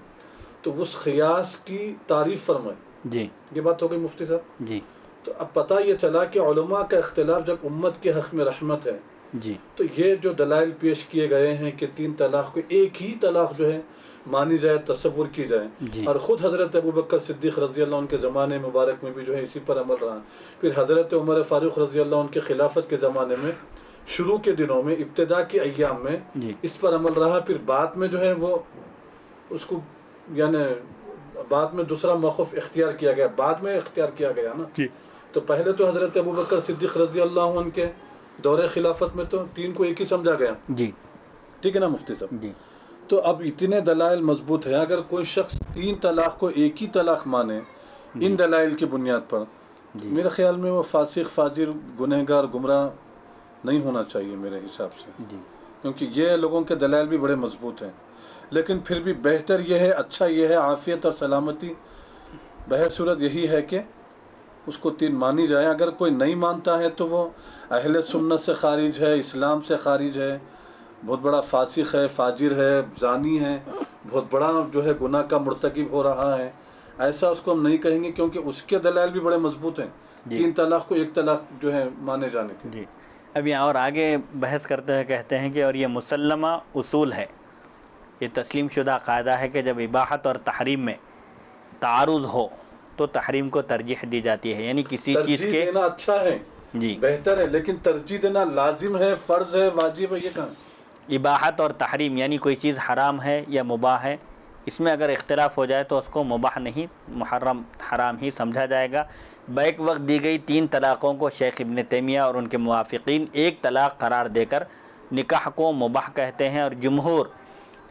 تو اس قیاس کی تعریف فرمائے. جی یہ بات ہو گئی مفتی صاحب. جی تو اب پتہ یہ چلا کہ علماء کا اختلاف جب امت کے حق میں رحمت ہے، جی تو یہ جو دلائل پیش کیے گئے ہیں کہ 3 طلاق کو ایک ہی طلاق جو ہے مانی جائے، تصور کی جائے، جی اور خود حضرت ابوبکر صدیق رضی اللہ عنہ کے زمانے مبارک میں بھی جو ہے اسی پر عمل رہا. پھر حضرت عمر فاروق رضی اللہ عنہ کے خلافت کے زمانے میں شروع کے دنوں میں، ابتدا کے ایام میں جی اس پر عمل رہا. پھر بعد میں جو ہے وہ اس کو یعنی بعد میں دوسرا موقف اختیار کیا گیا، بعد میں اختیار کیا گیا نا. جی تو پہلے تو حضرت ابوبکر صدیق رضی اللہ عنہ کے دور خلافت میں تو 3 کو ایک ہی سمجھا گیا. جی ٹھیک ہے نا مفتی صاحب؟ جی تو اب اتنے دلائل مضبوط ہیں، اگر کوئی شخص 3 طلاق کو ایک ہی طلاق مانے ان دلائل کی بنیاد پر، جی میرے خیال میں وہ فاسق، فاجر، گنہگار، گمراہ نہیں ہونا چاہیے میرے حساب سے، جی کیونکہ یہ لوگوں کے دلائل بھی بڑے مضبوط ہیں. لیکن پھر بھی بہتر یہ ہے، اچھا یہ ہے، عافیت اور سلامتی بہر صورت یہی ہے کہ اس کو 3 مانی جائے۔ اگر کوئی نہیں مانتا ہے تو وہ اہل سنت سے خارج ہے، اسلام سے خارج ہے، بہت بڑا فاسق ہے، فاجر ہے، زانی ہے، بہت بڑا جو ہے گناہ کا مرتکب ہو رہا ہے، ایسا اس کو ہم نہیں کہیں گے، کیونکہ اس کے دلائل بھی بڑے مضبوط ہیں جی 3 طلاق کو 1 طلاق جو ہے مانے جانے کے۔ جی اب یہاں اور آگے بحث کرتے ہوئے کہتے ہیں کہ اور یہ مسلمہ اصول ہے، یہ تسلیم شدہ قاعدہ ہے کہ جب اباحت اور تحریم میں تعارض ہو تو تحریم کو ترجیح دی جاتی ہے، یعنی کسی چیز ترجیح کے دینا اچھا ہے، جی بہتر ہے، لیکن ترجیح دینا لازم ہے، فرض ہے، واجب ہے، یہ کہاں؟ اباحت اور تحریم یعنی کوئی چیز حرام ہے یا مباح ہے، اس میں اگر اختلاف ہو جائے تو اس کو مباح نہیں، محرم حرام ہی سمجھا جائے گا۔ بیک وقت دی گئی 3 طلاقوں کو شیخ ابن تیمیہ اور ان کے موافقین 1 طلاق قرار دے کر نکاح کو مباح کہتے ہیں، اور جمہور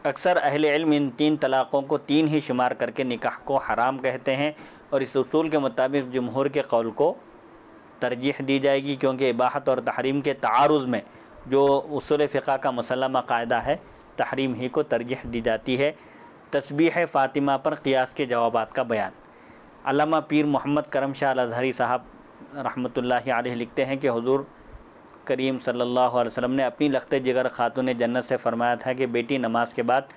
اکثر اہل علم ان 3 طلاقوں کو 3 ہی شمار کر کے نکاح کو حرام کہتے ہیں، اور اس اصول کے مطابق جمہور کے قول کو ترجیح دی جائے گی، کیونکہ اباحت اور تحریم کے تعارض میں جو اصول فقہ کا مسلمہ قاعدہ ہے تحریم ہی کو ترجیح دی جاتی ہے۔ تسبیح فاطمہ پر قیاس کے جوابات کا بیان۔ علامہ پیر محمد کرم شاہ الازہری صاحب رحمۃ اللہ علیہ لکھتے ہیں کہ حضور کریم صلی اللہ علیہ وسلم نے اپنی لخت جگر خاتون جنت سے فرمایا تھا کہ بیٹی نماز کے بعد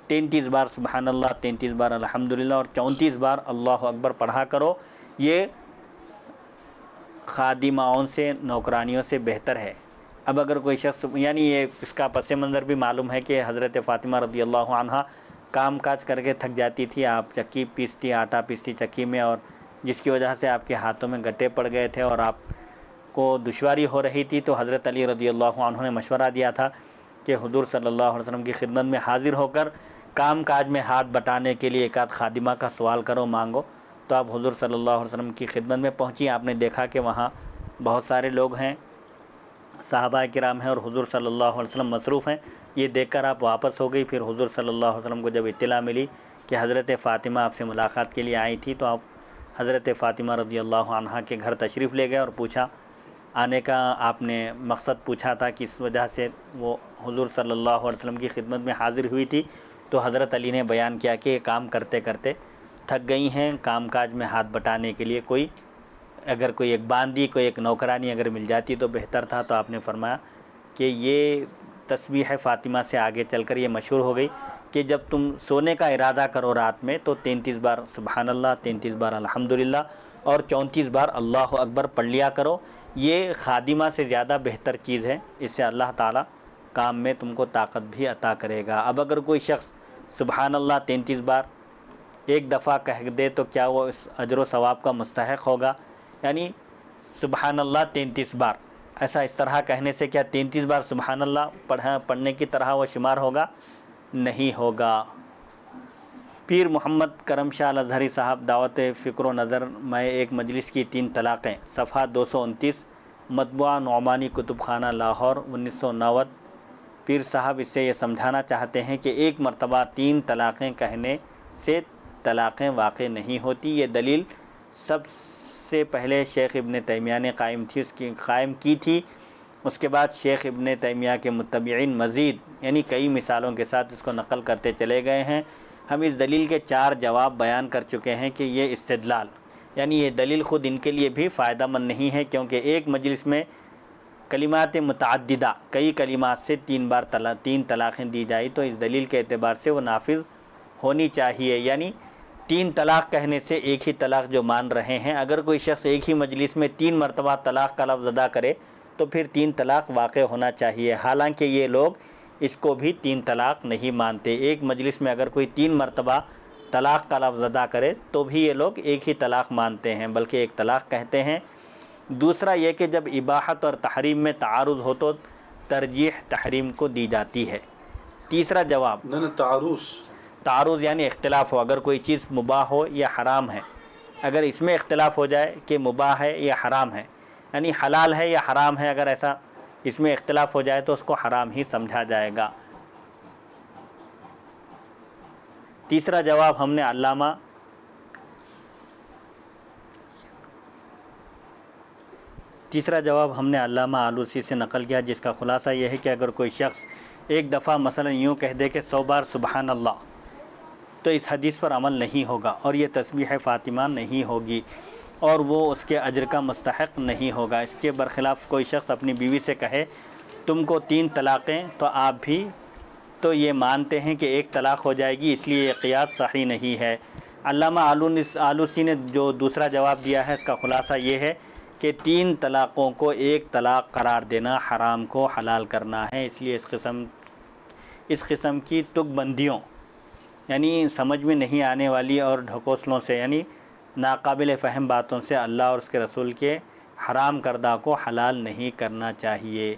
33 بار سبحان اللہ، 33 بار الحمدللہ اور 34 بار اللہ اکبر پڑھا کرو، یہ خادماؤں سے، نوکرانیوں سے بہتر ہے۔ اب اگر کوئی شخص، یعنی یہ اس کا پس منظر بھی معلوم ہے کہ حضرت فاطمہ رضی اللہ عنہا کام کاج کر کے تھک جاتی تھی، آپ چکی پیستی، آٹا پیستی چکی میں، اور جس کی وجہ سے آپ کے ہاتھوں میں گٹے پڑ گئے تھے اور آپ کو دشواری ہو رہی تھی، تو حضرت علی رضی اللہ عنہ نے مشورہ دیا تھا کہ حضور صلی اللہ علیہ وسلم کی خدمت میں حاضر ہو کر کام کاج میں ہاتھ بٹانے کے لیے 1 آدھ خادمہ کا سوال کرو، مانگو۔ تو آپ حضور صلی اللہ علیہ وسلم کی خدمت میں پہنچی، آپ نے دیکھا کہ وہاں بہت سارے لوگ ہیں، صحابہ کرام ہیں، اور حضور صلی اللہ علیہ وسلم مصروف ہیں، یہ دیکھ کر آپ واپس ہو گئی۔ پھر حضور صلی اللہ علیہ وسلم کو جب اطلاع ملی کہ حضرت فاطمہ آپ سے ملاقات کے لیے آئی تھی، تو آپ حضرت فاطمہ رضی اللہ عنہا کے گھر تشریف لے گئے اور پوچھا، آنے کا آپ نے مقصد پوچھا تھا، کس وجہ سے وہ حضور صلی اللہ علیہ وسلم کی خدمت میں حاضر ہوئی تھی، تو حضرت علی نے بیان کیا کہ یہ کام کرتے کرتے تھک گئی ہیں، کام کاج میں ہاتھ بٹانے کے لیے اگر کوئی ایک باندی، کوئی ایک نوکرانی اگر مل جاتی تو بہتر تھا۔ تو آپ نے فرمایا کہ یہ تسبیح فاطمہ سے آگے چل کر یہ مشہور ہو گئی کہ جب تم سونے کا ارادہ کرو رات میں تو 33 بار سبحان اللہ، 33 بار الحمدللہ اور 34 بار اللہ اکبر پڑھ لیا کرو، یہ خادمہ سے زیادہ بہتر چیز ہے، اس سے اللہ تعالیٰ کام میں تم کو طاقت بھی عطا کرے گا۔ اب اگر کوئی شخص سبحان اللہ 33 بار ایک دفعہ کہہ دے تو کیا وہ اس اجر و ثواب کا مستحق ہوگا؟ یعنی سبحان اللہ 33 بار، ایسا اس طرح کہنے سے کیا 33 بار سبحان اللہ پڑھنے کی طرح وہ شمار ہوگا؟ نہیں ہوگا۔ پیر محمد کرم شاہ الازہری صاحب دعوت فکر و نظر میں ایک مجلس کی 3 طلاقیں، صفحہ 229، مطبوعہ نعمانی کتب خانہ لاہور 1990۔ پیر صاحب اس سے یہ سمجھانا چاہتے ہیں کہ ایک مرتبہ 3 طلاقیں کہنے سے طلاقیں واقع نہیں ہوتی، یہ دلیل سب سے پہلے شیخ ابن تیمیہ نے قائم کی تھی، اس کے بعد شیخ ابن تیمیہ کے متبعین مزید یعنی کئی مثالوں کے ساتھ اس کو نقل کرتے چلے گئے ہیں۔ ہم اس دلیل کے 4 جواب بیان کر چکے ہیں کہ یہ استدلال یعنی یہ دلیل خود ان کے لیے بھی فائدہ مند نہیں ہے، کیونکہ ایک مجلس میں کلمات متعددہ، کئی کلمات سے 3 طلاقیں دی جائی تو اس دلیل کے اعتبار سے وہ نافذ ہونی چاہیے، یعنی 3 طلاق کہنے سے ایک ہی طلاق جو مان رہے ہیں، اگر کوئی شخص ایک ہی مجلس میں 3 مرتبہ طلاق کا لفظ ادا کرے تو پھر 3 طلاق واقع ہونا چاہیے، حالانکہ یہ لوگ اس کو بھی 3 طلاق نہیں مانتے۔ ایک مجلس میں اگر کوئی 3 مرتبہ طلاق کا لفظ ادا کرے تو بھی یہ لوگ ایک ہی طلاق مانتے ہیں، بلکہ ایک طلاق کہتے ہیں۔ دوسرا یہ کہ جب اباحت اور تحریم میں تعارض ہو تو ترجیح تحریم کو دی جاتی ہے۔ تیسرا جواب، تعارض یعنی اختلاف ہو، اگر کوئی چیز مباح ہو یا حرام ہے، اگر اس میں اختلاف ہو جائے کہ مباح ہے یا حرام ہے، یعنی حلال ہے یا حرام ہے، اگر ایسا اس میں اختلاف ہو جائے تو اس کو حرام ہی سمجھا جائے گا۔ تیسرا جواب ہم نے علامہ آلوسی سے نقل کیا، جس کا خلاصہ یہ ہے کہ اگر کوئی شخص ایک دفعہ مثلا یوں کہہ دے کہ 100 بار سبحان اللہ، تو اس حدیث پر عمل نہیں ہوگا اور یہ تسبیح فاطمہ نہیں ہوگی اور وہ اس کے اجر کا مستحق نہیں ہوگا۔ اس کے برخلاف کوئی شخص اپنی بیوی سے کہے تم کو 3 طلاقیں، تو آپ بھی تو یہ مانتے ہیں کہ ایک طلاق ہو جائے گی، اس لیے یہ قیاس صحیح نہیں ہے۔ علامہ آلوسی نے جو دوسرا جواب دیا ہے، اس کا خلاصہ یہ ہے کہ 3 طلاقوں کو ایک طلاق قرار دینا حرام کو حلال کرنا ہے، اس لیے اس قسم کی تک بندیوں، یعنی سمجھ میں نہیں آنے والی اور ڈھکوسلوں سے، یعنی ناقابل فہم باتوں سے اللہ اور اس کے رسول کے حرام کردہ کو حلال نہیں کرنا چاہیے۔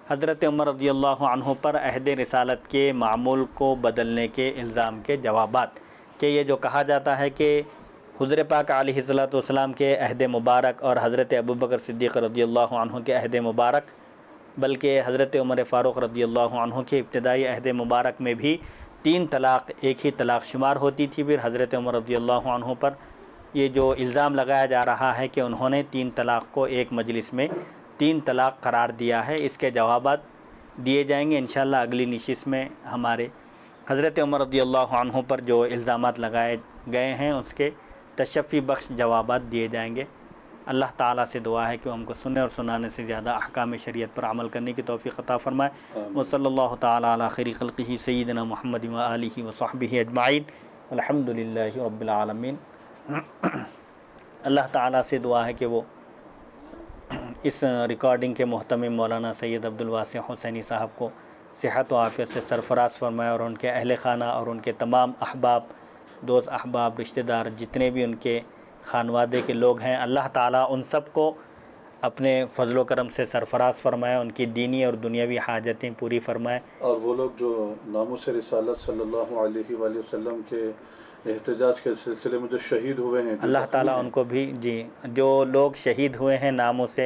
حضرت عمر رضی اللہ عنہ پر عہد رسالت کے معمول کو بدلنے کے الزام کے جوابات، کہ یہ جو کہا جاتا ہے کہ حضور پاک علیہ السلام کے عہد مبارک اور حضرت ابوبکر صدیق رضی اللہ عنہ کے عہد مبارک، بلکہ حضرت عمر فاروق رضی اللہ عنہ کے ابتدائی عہد مبارک میں بھی 3 طلاق ایک ہی طلاق شمار ہوتی تھی، پھر حضرت عمر رضی اللہ عنہ پر یہ جو الزام لگایا جا رہا ہے کہ انہوں نے 3 طلاق کو ایک مجلس میں 3 طلاق قرار دیا ہے، اس کے جوابات دیے جائیں گے انشاءاللہ اگلی نشست میں۔ ہمارے حضرت عمر رضی اللہ عنہ پر جو الزامات لگائے گئے ہیں اس کے تشفی بخش جوابات دیے جائیں گے۔ اللہ تعالیٰ سے دعا ہے کہ وہ ہم کو سننے اور سنانے سے زیادہ احکام شریعت پر عمل کرنے کی توفیق عطا فرمائے۔ وصلی اللہ تعالیٰ علی خیر خلقہ سیدنا محمد و آلہ و صحبہ اجمعین، الحمد للہ رب العالمین۔ اللہ تعالیٰ سے دعا ہے کہ وہ اس ریکارڈنگ کے محتمم مولانا سید عبدالواسع حسینی صاحب کو صحت و عافیت سے سرفراز فرمائے، اور ان کے اہل خانہ اور ان کے تمام احباب، دوست احباب، رشتہ دار، جتنے بھی ان کے خانوادے کے لوگ ہیں، اللہ تعالیٰ ان سب کو اپنے فضل و کرم سے سرفراز فرمائے، ان کی دینی اور دنیاوی حاجتیں پوری فرمائے۔ اور وہ لوگ جو ناموس رسالت صلی اللہ علیہ وآلہ وسلم کے احتجاج کے سلسلے میں جو شہید ہوئے ہیں، اللہ تعالیٰ ان کو بھی جو لوگ شہید ہوئے ہیں ناموس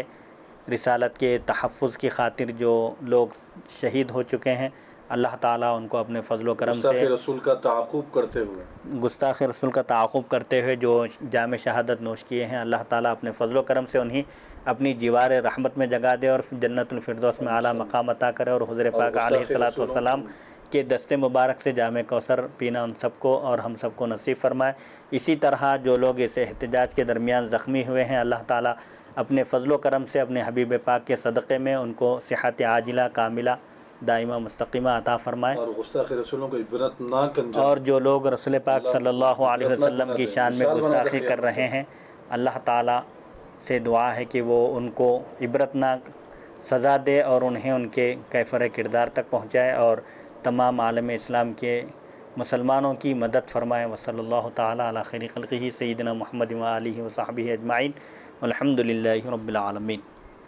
رسالت کے تحفظ کی خاطر، جو لوگ شہید ہو چکے ہیں، اللہ تعالیٰ ان کو اپنے فضل و کرم سے گستاخ رسول کا تعاقب کرتے ہوئے جو جام شہادت نوش کیے ہیں، اللہ تعالیٰ اپنے فضل و کرم سے انہیں اپنی جیوار رحمت میں جگہ دے اور جنت الفردوس میں اعلیٰ مقام عطا کرے، اور حضور پاک علیہ السلام کے دست مبارک سے جام کوثر پینا ان سب کو اور ہم سب کو نصیب فرمائے۔ اسی طرح جو لوگ اس احتجاج کے درمیان زخمی ہوئے ہیں، اللہ تعالیٰ اپنے فضل و کرم سے اپنے حبیب پاک کے صدقے میں ان کو صحت عاجلہ کاملہ دائمہ مستقیمہ عطا فرمائے، اور گستاخ رسولوں کو عبرتناک انجام، اور جو لوگ رسول پاک صلی اللہ علیہ وسلم کی شان میں گستاخی کر رہے ہیں، اللہ تعالیٰ سے دعا ہے کہ وہ ان کو عبرتناک سزا دے اور انہیں ان کے کیفر کردار تک پہنچائے، اور تمام عالم اسلام کے مسلمانوں کی مدد فرمائے۔ وصلی اللہ تعالیٰ علی خیر خلقہ سیدنا محمد و آلہ و صحبہ اجمعین، الحمد للہ رب العالمین۔